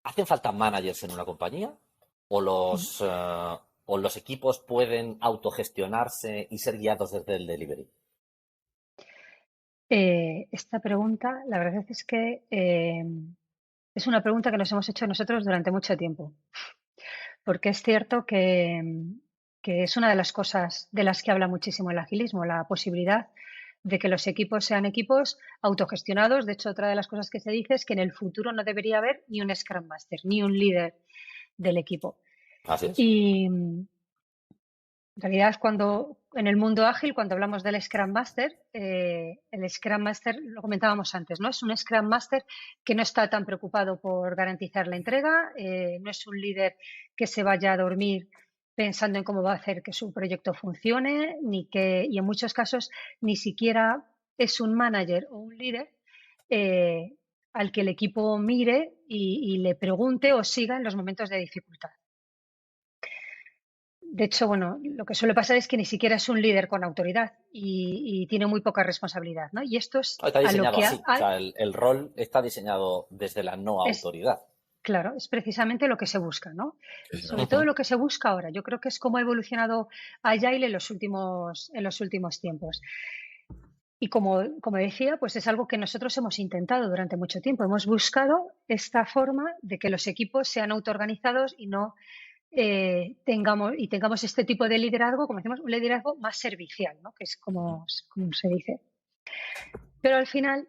¿hacen falta managers en una compañía? ¿O los equipos pueden autogestionarse y ser guiados desde el delivery? Esta pregunta, la verdad es que es una pregunta que nos hemos hecho nosotros durante mucho tiempo. Porque es cierto que es una de las cosas de las que habla muchísimo el agilismo, la posibilidad de que los equipos sean equipos autogestionados. De hecho, otra de las cosas que se dice es que en el futuro no debería haber ni un Scrum Master, ni un líder del equipo. Así es. Y en realidad, en el mundo ágil, cuando hablamos del Scrum Master, el Scrum Master, lo comentábamos antes, ¿no? Es un Scrum Master que no está tan preocupado por garantizar la entrega, no es un líder que se vaya a dormir pensando en cómo va a hacer que su proyecto funcione, y en muchos casos ni siquiera es un manager o un líder al que el equipo mire y le pregunte o siga en los momentos de dificultad. De hecho, bueno, lo que suele pasar es que ni siquiera es un líder con autoridad y tiene muy poca responsabilidad, ¿no? Y esto es Está a lo diseñado que así. O sea, el rol está diseñado desde la no autoridad. Claro, es precisamente lo que se busca, ¿no? Sí, Sobre todo lo que se busca ahora. Yo creo que es como ha evolucionado Agile en los últimos tiempos. Y como decía, pues es algo que nosotros hemos intentado durante mucho tiempo. Hemos buscado esta forma de que los equipos sean autoorganizados y no tengamos este tipo de liderazgo, como decimos, un liderazgo más servicial, ¿no? Que es como se dice. Pero al final,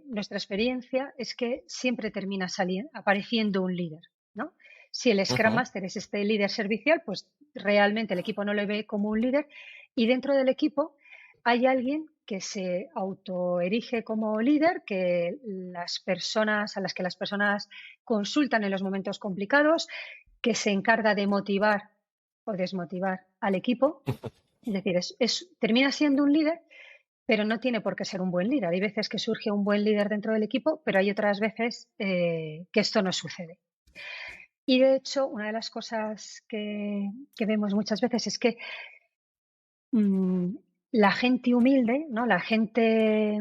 nuestra experiencia es que siempre termina apareciendo un líder, ¿no? Si el Scrum Master es este líder servicial, pues realmente el equipo no lo ve como un líder y dentro del equipo hay alguien que se autoerige como líder, a las que las personas consultan en los momentos complicados, que se encarga de motivar o desmotivar al equipo. Es decir, termina siendo un líder, pero no tiene por qué ser un buen líder. Hay veces que surge un buen líder dentro del equipo, pero hay otras veces que esto no sucede. Y de hecho, una de las cosas que vemos muchas veces es que la gente humilde, ¿no? La gente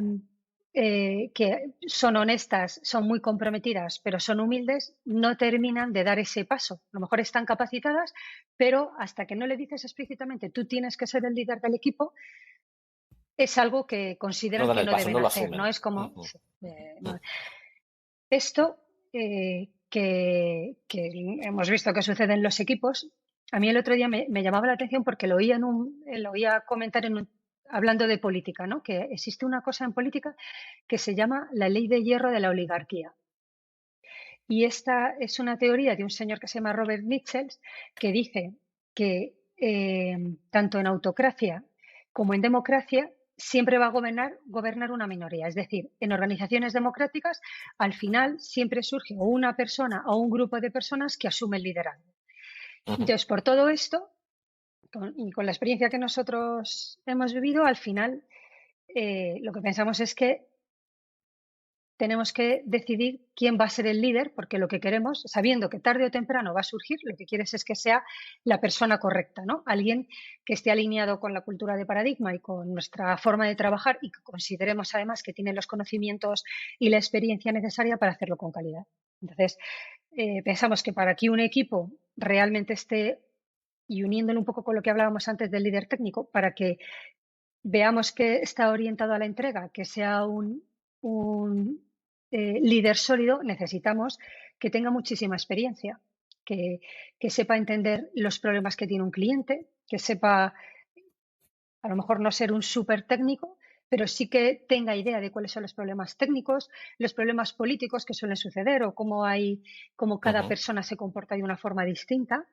que son honestas, son muy comprometidas, pero son humildes, no terminan de dar ese paso. A lo mejor están capacitadas, pero hasta que no le dices explícitamente tú tienes que ser el líder del equipo, es algo que consideran que no deben hacer, ¿no? Es como esto que hemos visto que sucede en los equipos. A mí el otro día me llamaba la atención porque lo oía comentar hablando de política, ¿no? Que existe una cosa en política que se llama la ley de hierro de la oligarquía. Y esta es una teoría de un señor que se llama Robert Michels, que dice que tanto en autocracia como en democracia siempre va a gobernar una minoría. Es decir, en organizaciones democráticas, al final siempre surge o una persona o un grupo de personas que asume el liderazgo. Entonces, por todo esto, y con la experiencia que nosotros hemos vivido, al final lo que pensamos es que tenemos que decidir quién va a ser el líder, porque lo que queremos, sabiendo que tarde o temprano va a surgir, lo que quieres es que sea la persona correcta, ¿no? Alguien que esté alineado con la cultura de Paradigma y con nuestra forma de trabajar y que consideremos además que tiene los conocimientos y la experiencia necesaria para hacerlo con calidad. Entonces, pensamos que para que un equipo realmente esté, y uniéndolo un poco con lo que hablábamos antes del líder técnico, para que veamos que está orientado a la entrega, que sea un líder sólido, necesitamos que tenga muchísima experiencia, que sepa entender los problemas que tiene un cliente, que sepa a lo mejor no ser un súper técnico, pero sí que tenga idea de cuáles son los problemas técnicos, los problemas políticos que suelen suceder o cómo cada persona se comporta de una forma distinta.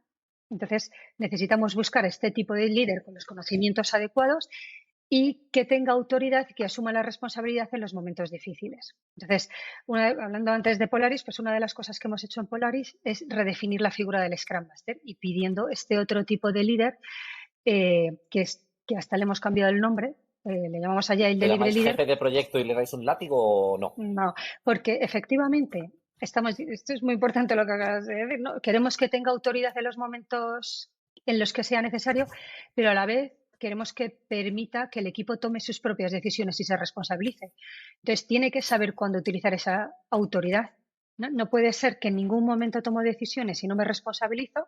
Entonces, necesitamos buscar este tipo de líder con los conocimientos adecuados y que tenga autoridad y que asuma la responsabilidad en los momentos difíciles. Entonces, hablando antes de Polaris, pues una de las cosas que hemos hecho en Polaris es redefinir la figura del Scrum Master y pidiendo este otro tipo de líder que hasta le hemos cambiado el nombre, le llamamos Agile Delivery Leader. ¿Jefe de proyecto y le dais un látigo o no? No, porque efectivamente esto es muy importante lo que acabas de decir, ¿no? Queremos que tenga autoridad en los momentos en los que sea necesario, pero a la vez queremos que permita que el equipo tome sus propias decisiones y se responsabilice. Entonces, tiene que saber cuándo utilizar esa autoridad. No puede ser que en ningún momento tomo decisiones y no me responsabilizo,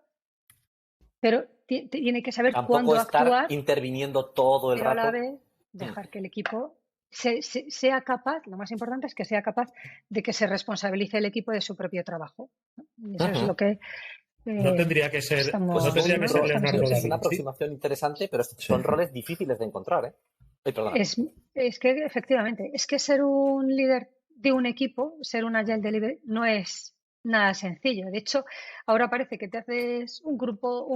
pero tiene que saber cuándo actuar. Interviniendo todo el pero rato. A la vez dejar que el equipo sea capaz, lo más importante es que sea capaz de que se responsabilice el equipo de su propio trabajo. Y eso es lo que no tendría que ser, estamos, no tendría que ser Leonardo da Vinci. Es una aproximación interesante, pero son roles difíciles de encontrar, ¿eh? Es que efectivamente, es que ser un líder de un equipo, ser un Agile Delivery, no es nada sencillo. De hecho, ahora parece que te haces un grupo,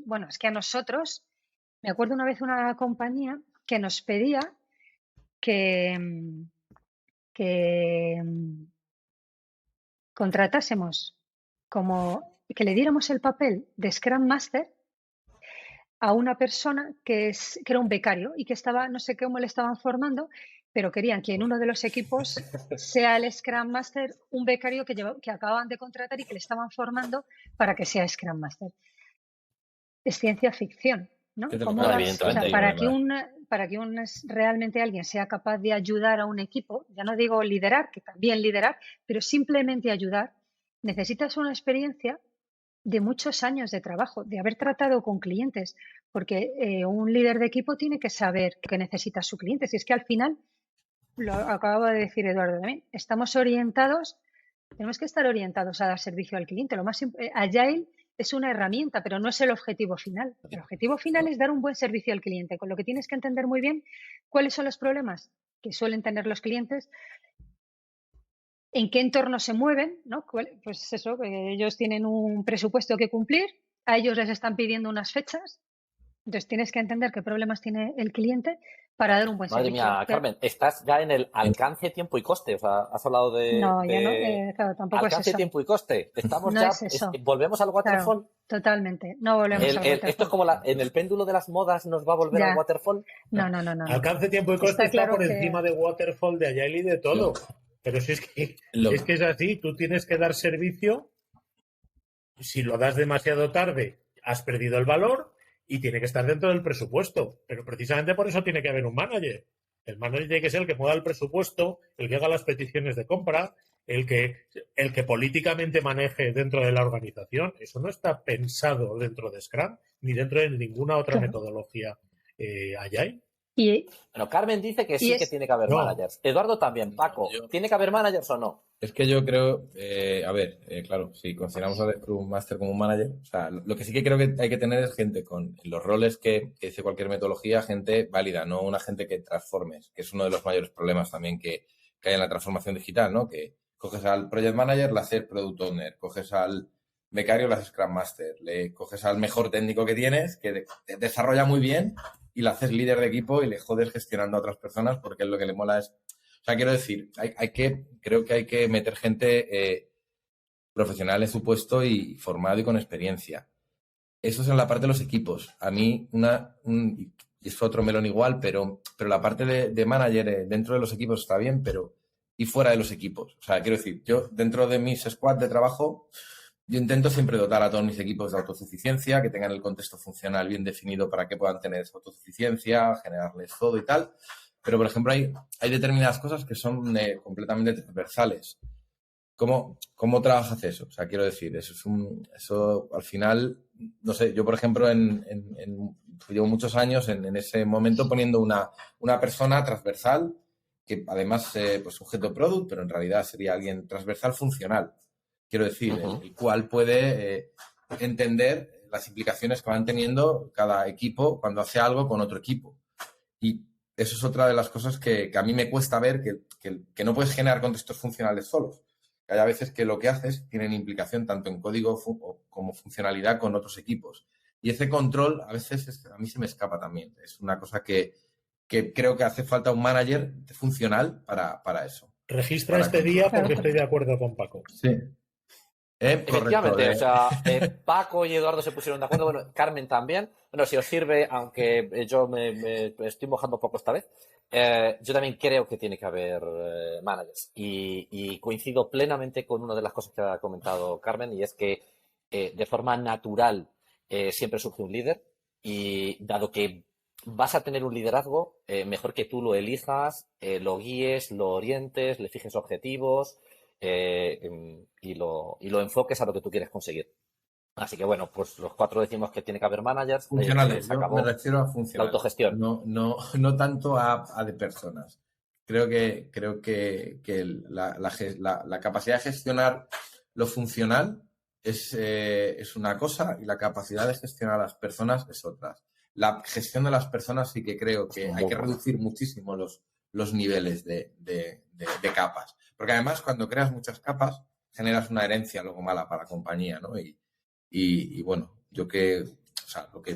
bueno, es que a nosotros, me acuerdo una vez una compañía que nos pedía que contratásemos que le diéramos el papel de Scrum Master a una persona que era un becario y que estaba, no sé cómo le estaban formando, pero querían que en uno de los equipos sea el Scrum Master un becario que acababan de contratar y que le estaban formando para que sea Scrum Master. Es ciencia ficción, ¿no? Para que realmente alguien sea capaz de ayudar a un equipo, ya no digo liderar, que también liderar, pero simplemente ayudar, necesitas una experiencia de muchos años de trabajo, de haber tratado con clientes, porque un líder de equipo tiene que saber qué necesita su cliente. Si es que al final, lo acababa de decir Eduardo también, tenemos que estar orientados a dar servicio al cliente. Lo más Agile es una herramienta, pero no es el objetivo final. El objetivo final es dar un buen servicio al cliente, con lo que tienes que entender muy bien cuáles son los problemas que suelen tener los clientes, en qué entorno se mueven, ¿no? Pues eso, que ellos tienen un presupuesto que cumplir, a ellos les están pidiendo unas fechas, entonces tienes que entender qué problemas tiene el cliente para dar un buen servicio. Madre mía, Carmen, estás ya en el alcance, tiempo y coste. O sea, has hablado de... No, ya no, claro, tampoco alcance, es eso. tiempo y coste. Estamos no ya... Es eso. ¿Volvemos al waterfall? Claro, totalmente. No volvemos al waterfall. Esto es como en el péndulo de las modas nos va a volver al waterfall. No. Alcance, tiempo y coste está por encima de waterfall, de Agile y de todo. Pero si es que es así, tú tienes que dar servicio. Si lo das demasiado tarde, has perdido el valor y tiene que estar dentro del presupuesto. Pero precisamente por eso tiene que haber un manager. El manager tiene que ser el que mueva el presupuesto, el que haga las peticiones de compra, el que políticamente maneje dentro de la organización. Eso no está pensado dentro de Scrum ni dentro de ninguna otra metodología Agile. Bueno, Carmen dice que sí que tiene que haber managers. Eduardo también. Paco, ¿tiene que haber managers o no? Es que yo creo, claro, si consideramos al Scrum Master como un manager, o sea, lo que sí que creo que hay que tener es gente con los roles que dice cualquier metodología, gente válida, no una gente que transformes, que es uno de los mayores problemas también que hay en la transformación digital, ¿no? Que coges al Project Manager, le haces Product Owner, coges al becario, le haces Scrum Master, le coges al mejor técnico que tienes, que desarrolla muy bien, y le haces líder de equipo y le jodes gestionando a otras personas porque es lo que le mola es... O sea, quiero decir, creo que hay que meter gente profesional en su puesto y formado y con experiencia. Eso es en la parte de los equipos. A mí, y es otro melón igual, pero la parte de manager dentro de los equipos está bien, pero y fuera de los equipos. O sea, quiero decir, yo dentro de mis squads de trabajo, yo intento siempre dotar a todos mis equipos de autosuficiencia, que tengan el contexto funcional bien definido para que puedan tener esa autosuficiencia, generarles todo y tal. Pero, por ejemplo, hay determinadas cosas que son completamente transversales. ¿Cómo trabajas eso? O sea, quiero decir, eso al final, no sé, yo por ejemplo llevo muchos años en ese momento poniendo una persona transversal que además pues sujeto product, pero en realidad sería alguien transversal funcional. Quiero decir, el cual puede entender las implicaciones que van teniendo cada equipo cuando hace algo con otro equipo. Y eso es otra de las cosas que a mí me cuesta ver, que no puedes generar contextos funcionales solos. Hay a veces que lo que haces tienen implicación tanto en código como funcionalidad con otros equipos. Y ese control a veces a mí se me escapa también. Es una cosa que creo que hace falta un manager funcional para eso. Registra este día porque estoy de acuerdo con Paco. Sí. Efectivamente, correcto, o sea, Paco y Eduardo se pusieron de acuerdo, bueno, Carmen también. Bueno, si os sirve, aunque yo me estoy mojando un poco esta vez, yo también creo que tiene que haber managers. Y coincido plenamente con una de las cosas que ha comentado Carmen, y es que de forma natural siempre surge un líder, y dado que vas a tener un liderazgo, mejor que tú lo elijas, lo guíes, lo orientes, le fijes objetivos. Y lo enfoques a lo que tú quieres conseguir. Así que bueno, pues los 4 decimos que tiene que haber managers. Funcionales, Se acabó me refiero a la funcionales. autogestión. No tanto a de personas. Creo que la capacidad de gestionar lo funcional es una cosa y la capacidad de gestionar a las personas es otra. La gestión de las personas sí que creo que hay que reducir muchísimo los niveles de capas. Porque además, cuando creas muchas capas, generas una herencia luego mala para la compañía, ¿no? Y bueno, lo que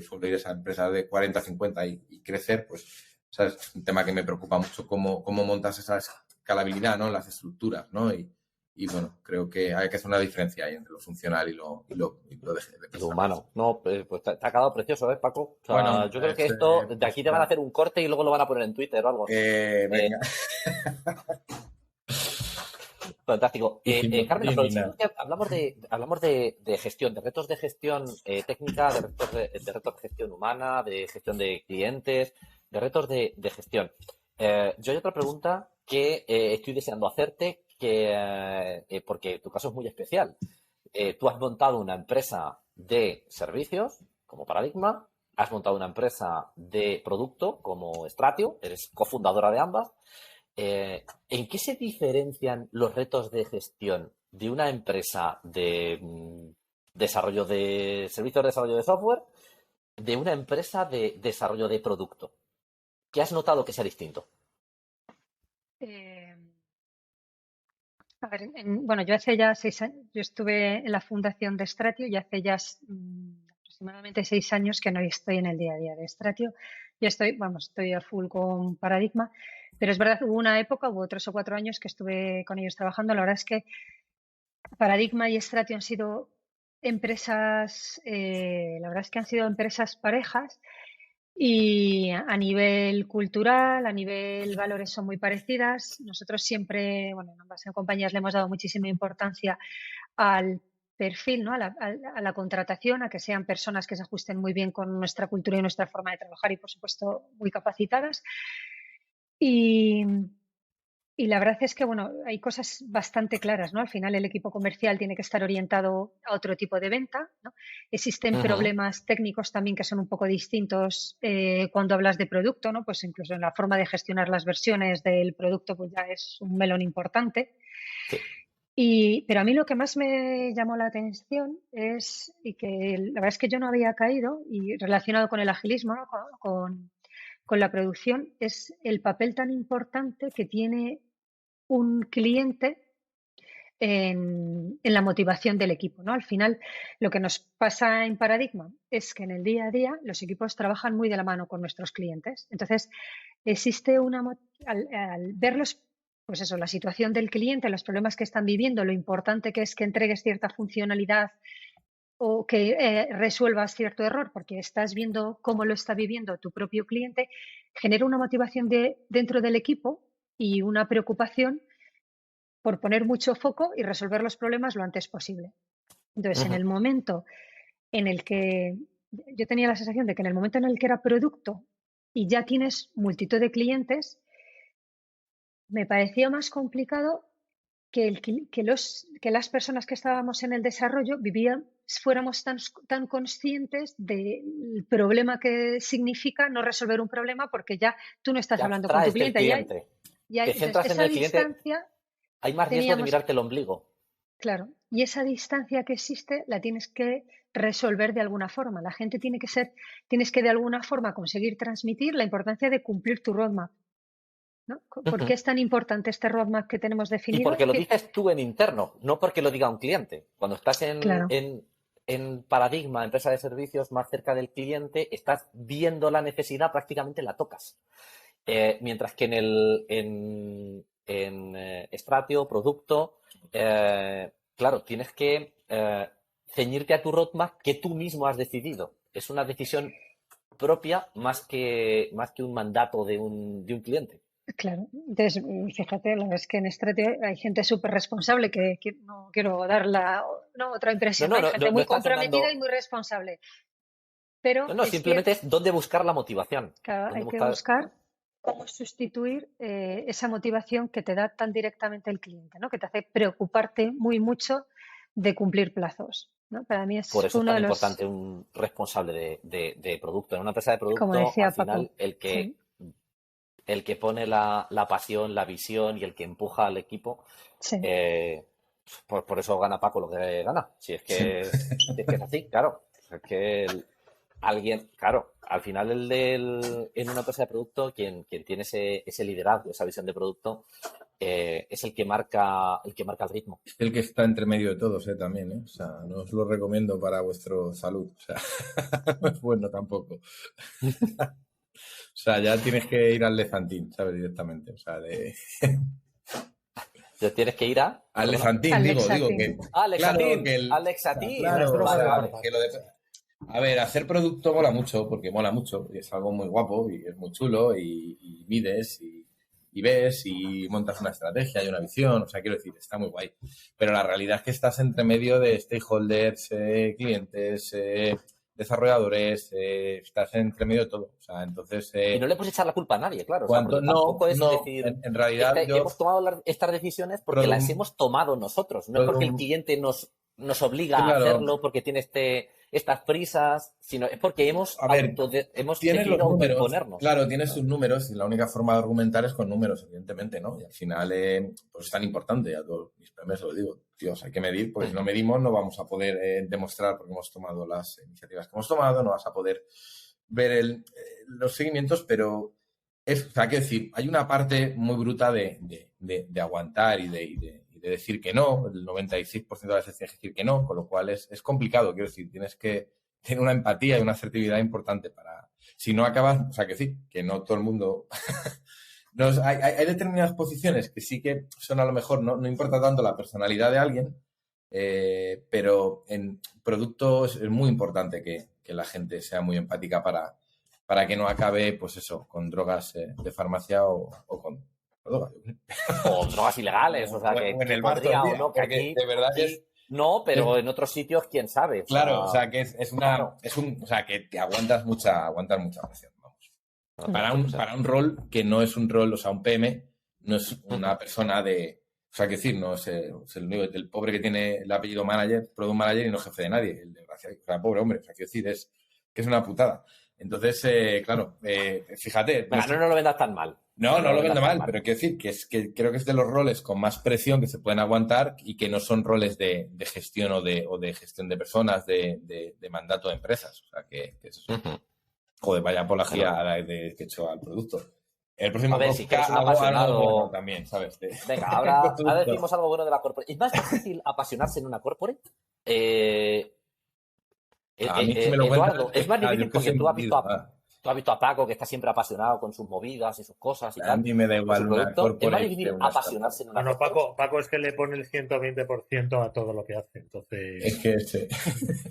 suelo ir a esa empresa de 40, 50 y crecer, pues, o sea, es un tema que me preocupa mucho cómo montas esa escalabilidad, ¿no? Las estructuras, ¿no? Y bueno, creo que hay que hacer una diferencia ahí entre lo funcional y lo de Lo humano. No, pues te ha quedado precioso, ¿eh, Paco? O sea, bueno, yo creo que esto, de aquí te van a hacer un corte y luego lo van a poner en Twitter o algo. Venga. Fantástico. Carmen, aprovechando que hablamos de gestión, de retos de gestión técnica, de retos de gestión humana, de gestión de clientes, de retos de gestión. Yo hay otra pregunta que estoy deseando hacerte, porque tu caso es muy especial. Tú has montado una empresa de servicios como Paradigma, has montado una empresa de producto como Stratio, eres cofundadora de ambas. ¿En qué se diferencian los retos de gestión de una empresa de desarrollo de servicios de desarrollo de software de una empresa de desarrollo de producto? ¿Qué has notado que sea distinto? A ver, bueno, yo hace ya 6 años, yo estuve en la fundación de Stratio y hace ya aproximadamente 6 años que no estoy en el día a día de Stratio. Ya estoy a full con Paradigma, pero es verdad, hubo 3 o 4 años que estuve con ellos trabajando. La verdad es que Paradigma y Stratio han sido empresas, la verdad es que han sido empresas parejas. Y a nivel cultural, a nivel valores son muy parecidas. Nosotros siempre, bueno, en ambas compañías le hemos dado muchísima importancia al perfil, ¿no? a la contratación, a que sean personas que se ajusten muy bien con nuestra cultura y nuestra forma de trabajar y, por supuesto, muy capacitadas. Y la verdad es que, bueno, hay cosas bastante claras, ¿no? Al final el equipo comercial tiene que estar orientado a otro tipo de venta, ¿no? Existen problemas técnicos también que son un poco distintos cuando hablas de producto, ¿no? Pues incluso en la forma de gestionar las versiones del producto, pues ya es un melón importante. Sí. Pero a mí lo que más me llamó la atención es, y que la verdad es que yo no había caído, y relacionado con el agilismo, ¿no? con la producción, es el papel tan importante que tiene un cliente en la motivación del equipo, ¿no? Al final, lo que nos pasa en Paradigma es que en el día a día los equipos trabajan muy de la mano con nuestros clientes. Entonces, existe al verlos, pues eso, la situación del cliente, los problemas que están viviendo, lo importante que es que entregues cierta funcionalidad o que resuelvas cierto error porque estás viendo cómo lo está viviendo tu propio cliente, genera una motivación dentro del equipo y una preocupación por poner mucho foco y resolver los problemas lo antes posible. Entonces, en Ujú. el momento en el que yo tenía la sensación de que en el momento en el que era producto y ya tienes multitud de clientes, me parecía más complicado que las personas que estábamos en el desarrollo fuéramos tan conscientes del problema que significa no resolver un problema, porque ya tú no estás Ya hablando con tu abstraes del cliente. cliente. Te Entonces, centras en esa el cliente. distancia Hay más riesgo de teníamos, mirarte el ombligo. claro, y esa distancia que existe la tienes que resolver de alguna forma. La gente tienes que de alguna forma conseguir transmitir la importancia de cumplir tu roadmap, ¿no? ¿Por qué Ujú. es tan importante este roadmap que tenemos Y definido? porque lo dices tú en interno, no porque lo diga un cliente. Cuando estás Claro, en paradigma, empresa de servicios, más cerca del cliente, estás viendo la necesidad, prácticamente la tocas. Mientras que en Stratio, producto, claro, tienes que ceñirte a tu roadmap que tú mismo has decidido. Es una decisión propia más que un mandato de un cliente. claro. Entonces, fíjate, la verdad es que en Stratio hay gente súper responsable que no quiero dar otra No, impresión, ¿no? no, Hay no, gente no, no muy está comprometida y sonando. muy responsable. No, Pero no, es simplemente cierto es dónde buscar la motivación. que Dónde hay que buscar. buscar cómo sustituir esa motivación que te da tan directamente el cliente, ¿no? Que te hace preocuparte muy mucho de cumplir plazos, ¿no? Para mí Por eso fue es uno tan de los, importante un responsable de producto. En una empresa de como producto, al decía final, Paco, sí, el que pone la pasión, la visión y el que empuja al equipo, sí, eh, por eso gana Paco lo que gana. Sí. Si es que es así, claro. Es que alguien, claro, al final en una empresa de producto, quien tiene ese liderazgo, esa visión de producto, es el que marca el ritmo. El que está entre medio de todos, también, ¿eh? O sea, no os lo recomiendo para vuestra salud. O sea, no es bueno tampoco. O sea, ya tienes que ir al Lefantín, ¿sabes? Directamente. O sea, Entonces tienes que ir a, al perdona, Lefantín, digo Alexatín. que, claro, que o sea, Alexatín, claro, o Maestro vale, sea, vale. Marrón. que lo de, a ver, hacer producto mola mucho, porque mola mucho, y es algo muy guapo, y es muy chulo, y mides, y ves, y montas una estrategia y una visión, o sea, quiero decir, está muy guay. Pero la realidad es que estás entre medio de stakeholders, clientes, desarrolladores, estás entre medio de todo. O sea, entonces, Y no le puedes echar la culpa a nadie, claro, o sea, cuanto, porque no, tampoco es no, decir, en realidad yo, hemos tomado estas decisiones porque las product, hemos tomado nosotros, no es porque el product, cliente nos obliga a claro, hacerlo, porque tiene estas prisas, sino es porque a ver, hemos tienes los decidido números, autoimponernos. claro, tienes sus números y la única forma de argumentar es con números, evidentemente, ¿no? Y al final, pues es tan importante, a todos mis premios lo digo, tíos, hay que medir, porque si no medimos no vamos a poder demostrar porque hemos tomado las iniciativas que hemos tomado, no vas a poder ver los seguimientos, pero o sea, quiero decir, hay una parte muy bruta de aguantar y de decir que no, el 96% de las veces tienes que decir que no, con lo cual es complicado, quiero decir, tienes que tener una empatía y una asertividad importante para, si no acabas, o sea, que sí, que no todo el mundo... hay determinadas posiciones que sí que son a lo mejor, no importa tanto la personalidad de alguien, pero en productos es muy importante que la gente sea muy empática para que no acabe, pues eso, con drogas de farmacia o con drogas. O drogas ilegales, o sea, O en que el bar todo el podría o día, no, que porque de verdad que aquí no, pero en otros sitios, quién sabe. claro, o O sea, que es claro, o sea, que te aguantas mucha presión, vamos. Mm. Para un rol que no es un rol, o sea, un PM no es una persona o sea, que decir, no es el único, el pobre que tiene el apellido manager, product manager y no jefe de nadie, el desgraciado, o sea, pobre hombre, o sea, quiero decir, que es una putada. Entonces, claro, fíjate, venga, no lo vendas tan mal. no No lo lo vendo vendas tan mal, mal. pero quiero decir que creo que es de los roles con más presión que se pueden aguantar y que no son roles de gestión o de gestión de personas, de mandato de empresas. O sea, que es eso. Joder, vaya apología Bueno, que he hecho al producto. El a próximo ver, si quieres podcast un hago algo bueno apasionado. también, ¿sabes? Venga, De ahora producto. decimos algo bueno de la corporate. ¿Es más difícil apasionarse en una corporate? Eh, A mí, si me lo cuentas, Eduardo, es más yo difícil es que soy porque muy movido. tú has visto a Paco, que está siempre apasionado con sus movidas y sus cosas y A tal, mí me da con su igual una producto. Es más corporate que difícil una startup. apasionarse en una Bueno, corporate. Paco es que le pone el 120% a todo lo que hace. Es Entonces, que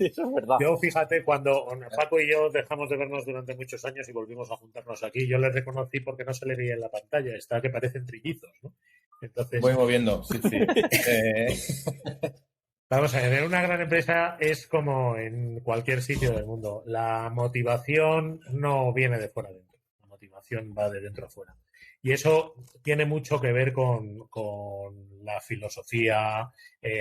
Eso es verdad. yo fíjate, cuando Paco y yo dejamos de vernos durante muchos años y volvimos a juntarnos aquí, yo le reconocí porque no se le veía en la pantalla, está que parecen trillizos, ¿no? Entonces, Voy moviendo, sí. vamos a ver, en una gran empresa es como en cualquier sitio del mundo. La motivación no viene de fuera adentro. La motivación va de dentro a fuera. Y eso tiene mucho que ver con la filosofía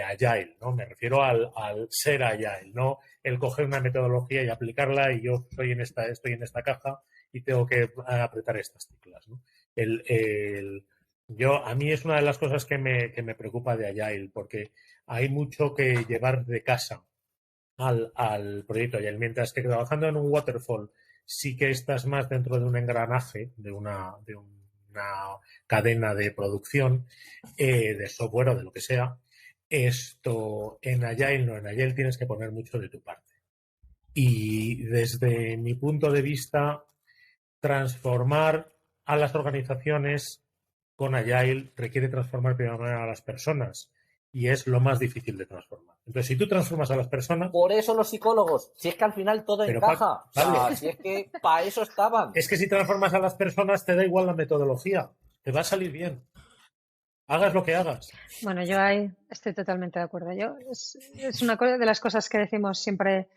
agile, ¿no? Me refiero al ser agile, ¿no? El coger una metodología y aplicarla y yo estoy en esta caja y tengo que apretar estas teclas, ¿no? A mí es una de las cosas que me preocupa de agile, porque hay mucho que llevar de casa al proyecto Agile, mientras que trabajando en un waterfall sí que estás más dentro de un engranaje, de una cadena de producción de software o de lo que sea. Esto en Agile no, en Agile tienes que poner mucho de tu parte. Y desde mi punto de vista, transformar a las organizaciones con Agile requiere transformar primero a las personas y es lo más difícil de transformar. Entonces, si tú transformas a las personas... Por eso los psicólogos, si es que al final todo encaja, Pablo, si es que para eso estaban. Es que si transformas a las personas te da igual la metodología, te va a salir bien. Hagas lo que hagas. Bueno, yo ahí estoy totalmente de acuerdo. Es una de las cosas que decimos siempre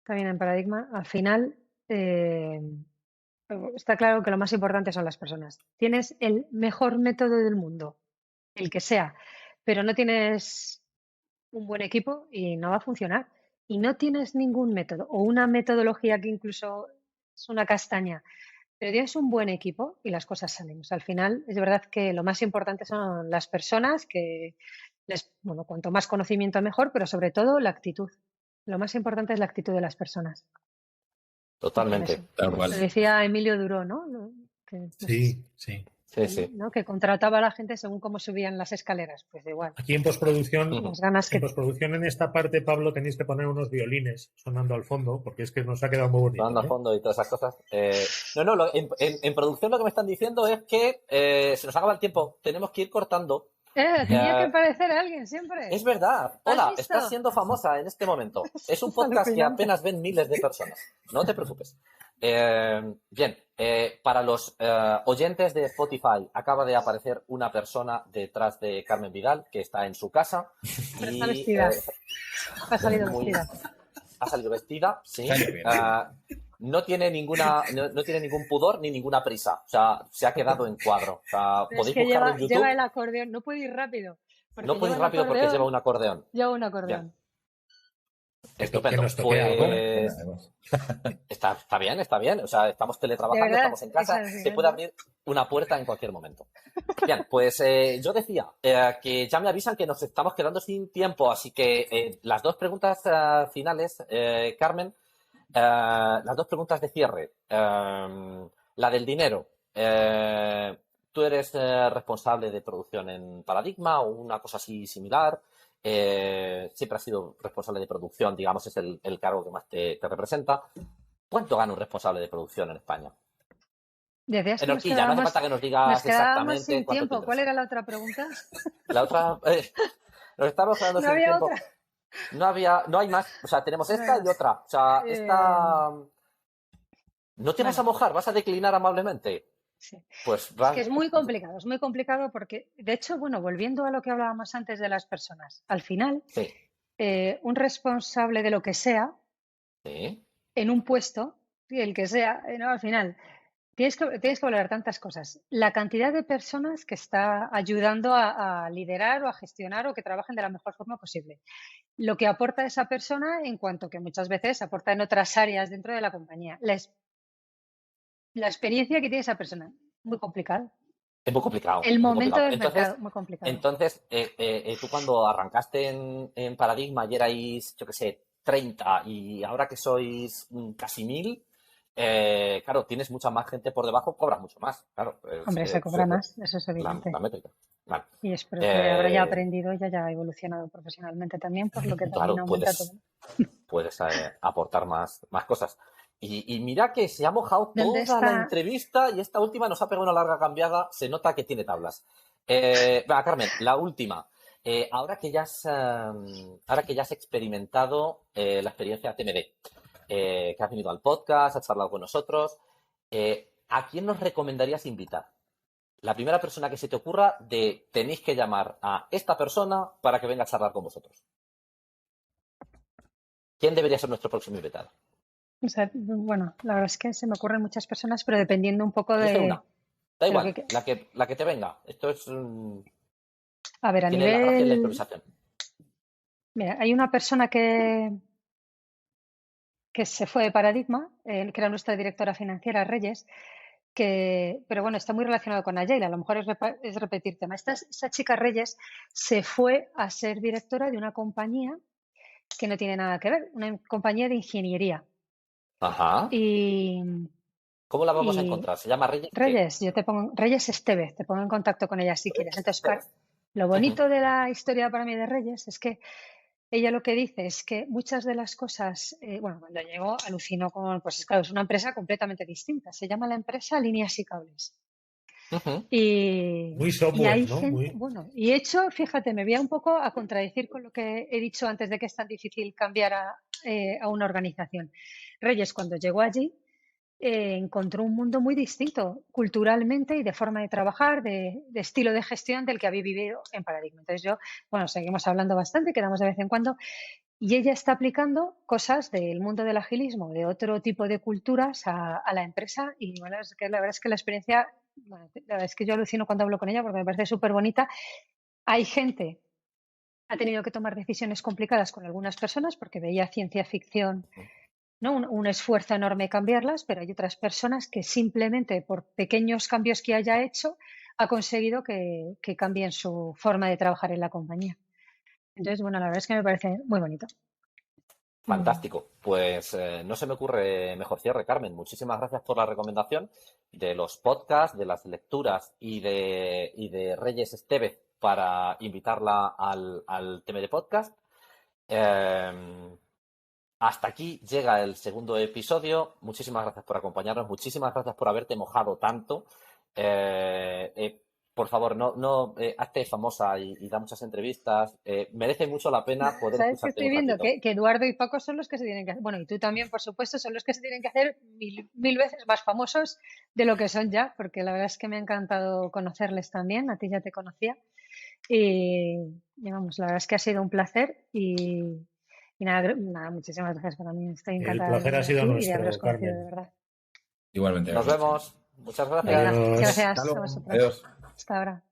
también en Paradigma. Al final, está claro que lo más importante son las personas. Tienes el mejor método del mundo, el que sea, pero no tienes un buen equipo y no va a funcionar. Y no tienes ningún método o una metodología que incluso es una castaña, pero tienes un buen equipo y las cosas salen. O sea, al final es verdad que lo más importante son las personas, bueno, cuanto más conocimiento mejor, pero sobre todo la actitud. Lo más importante es la actitud de las personas. Totalmente. Tal cual. Lo decía Emilio Duró, ¿no? Sí. ¿no? Que contrataba a la gente según cómo subían las escaleras. Pues igual. Aquí en postproducción, Las ganas que... en esta parte, Pablo, tenéis que poner unos violines sonando al fondo, porque es que nos ha quedado muy bonito. Sonando al fondo y todas esas cosas. En producción lo que me están diciendo es que se nos acaba el tiempo. Tenemos que ir cortando. Tenía que aparecer alguien siempre. Es verdad. Hola, estás siendo famosa en este momento. Es un podcast que apenas ven miles de personas. No te preocupes. Bien, para los oyentes de Spotify, acaba de aparecer una persona detrás de Carmen Vidal que está en su casa. Pero está vestida. Ha salido vestida. Ha salido vestida, sí. No tiene ningún pudor ni ninguna prisa. O sea, se ha quedado en cuadro. O sea, podéis buscarlo en YouTube. Lleva el acordeón, no puede ir rápido. No puede ir rápido porque lleva un acordeón. Lleva un acordeón. Bien. Estupendo. Pues está bien. O sea, estamos teletrabajando, estamos en casa. Se puede abrir una puerta en cualquier momento. Bien, pues yo decía que ya me avisan que nos estamos quedando sin tiempo, así que las dos preguntas finales, Carmen, las dos preguntas de cierre. La del dinero. ¿Tú eres responsable de producción en Paradigma o una cosa así similar? Siempre has sido responsable de producción, digamos, es el cargo que más te representa. ¿Cuánto gana un responsable de producción en España? En horquilla, no hace falta que nos digas exactamente sin tiempo. ¿Cuál era la otra pregunta? La otra... nos estamos quedando sin tiempo. No hay más. O sea, tenemos esta y otra. O sea, esta... ¿No te vas a mojar? ¿Vas a declinar amablemente? Sí. Pues es que es muy complicado porque, de hecho, bueno, volviendo a lo que hablábamos antes de las personas, al final, sí. Un responsable de lo que sea, sí. En un puesto, el que sea, no, al final, tienes que valorar tantas cosas. La cantidad de personas que está ayudando a liderar o a gestionar o que trabajen de la mejor forma posible. Lo que aporta esa persona en cuanto que muchas veces aporta en otras áreas dentro de la compañía. La experiencia que tiene esa persona, muy complicado. Es muy complicado. El momento del mercado, muy complicado. Entonces, tú cuando arrancaste en Paradigma y erais, yo qué sé, 30 y ahora que sois casi 1000, claro, tienes mucha más gente por debajo, cobras mucho más. Claro, hombre, se cobra más, eso es evidente. La métrica. Vale. Y espero que habrá ya aprendido y haya evolucionado profesionalmente también, por lo que también aumenta todo. Puedes aportar más cosas. Y mira que se ha mojado toda la entrevista y esta última nos ha pegado una larga cambiada. Se nota que tiene tablas. Carmen, la última. Ahora que ya has experimentado la experiencia TMD, que has venido al podcast, has charlado con nosotros, ¿a quién nos recomendarías invitar? la primera persona que se te ocurra de tenéis que llamar a esta persona para que venga a charlar con vosotros. ¿Quién debería ser nuestro próximo invitado? O sea, bueno, la verdad es que se me ocurren muchas personas, pero dependiendo un poco Elige de... una. Da de lo igual, que- la que te venga. Esto es... A ver, a tiene la gracia en la nivel... improvisación. Mira, hay una persona que se fue de Paradigma, que era nuestra directora financiera, Reyes, pero bueno, está muy relacionado con Agile, a lo mejor es repetir tema. Esta chica Reyes se fue a ser directora de una compañía que no tiene nada que ver, una compañía de ingeniería. Ajá. Y, ¿Cómo la vamos a y encontrar? ¿Se llama Reyes qué? Reyes, Reyes Estevez, te pongo en contacto con ella si quieres. Entonces, Estevez. lo Ujú. bonito de la historia para mí de Reyes es que ella lo que dice es que muchas de las cosas, bueno, cuando llegó alucinó con, pues claro, es una empresa completamente distinta. Se llama la empresa Líneas y Cables. Ujú. Y, Muy y software, hay ¿no? gente, Muy... bueno, y hecho, fíjate, me voy a un poco a contradecir con lo que he dicho antes de que es tan difícil cambiar a una organización. Reyes, cuando llegó allí, encontró un mundo muy distinto culturalmente y de forma de trabajar, de estilo de gestión del que había vivido en Paradigma. Entonces yo, bueno, seguimos hablando bastante, quedamos de vez en cuando, y ella está aplicando cosas del mundo del agilismo, de otro tipo de culturas a la empresa y bueno, la verdad es que la experiencia, bueno, la verdad es que yo alucino cuando hablo con ella porque me parece súper bonita. Hay gente ha tenido que tomar decisiones complicadas con algunas personas porque veía ciencia ficción, ¿no? Un esfuerzo enorme cambiarlas, pero hay otras personas que simplemente por pequeños cambios que haya hecho ha conseguido que cambien su forma de trabajar en la compañía. Entonces, bueno, la verdad es que me parece muy bonito. Fantástico. Pues no se me ocurre mejor cierre, Carmen. Muchísimas gracias por la recomendación de los podcasts, de las lecturas y de Reyes Estevez para invitarla al tema de podcast. Hasta aquí llega el segundo episodio. Muchísimas gracias por acompañarnos. Muchísimas gracias por haberte mojado tanto. Por favor, hazte famosa y da muchas entrevistas. Merece mucho la pena poder ¿Sabes qué escucharte estoy un viendo? ratito. Que Eduardo y Paco son los que se tienen que hacer. Bueno, y tú también, por supuesto, son los que se tienen que hacer mil veces más famosos de lo que son ya, porque la verdad es que me ha encantado conocerles también. A ti ya te conocía. Y vamos, la verdad es que ha sido un placer y nada, muchísimas gracias para mí. Estoy El encantada de placer ha venir sido aquí y de haberos nuestro, conocido de Carmen. verdad. Igualmente. Nos vemos. Muchas gracias. Venga, Adiós. gracias Hasta a luego. vosotros. Adiós. Hasta ahora.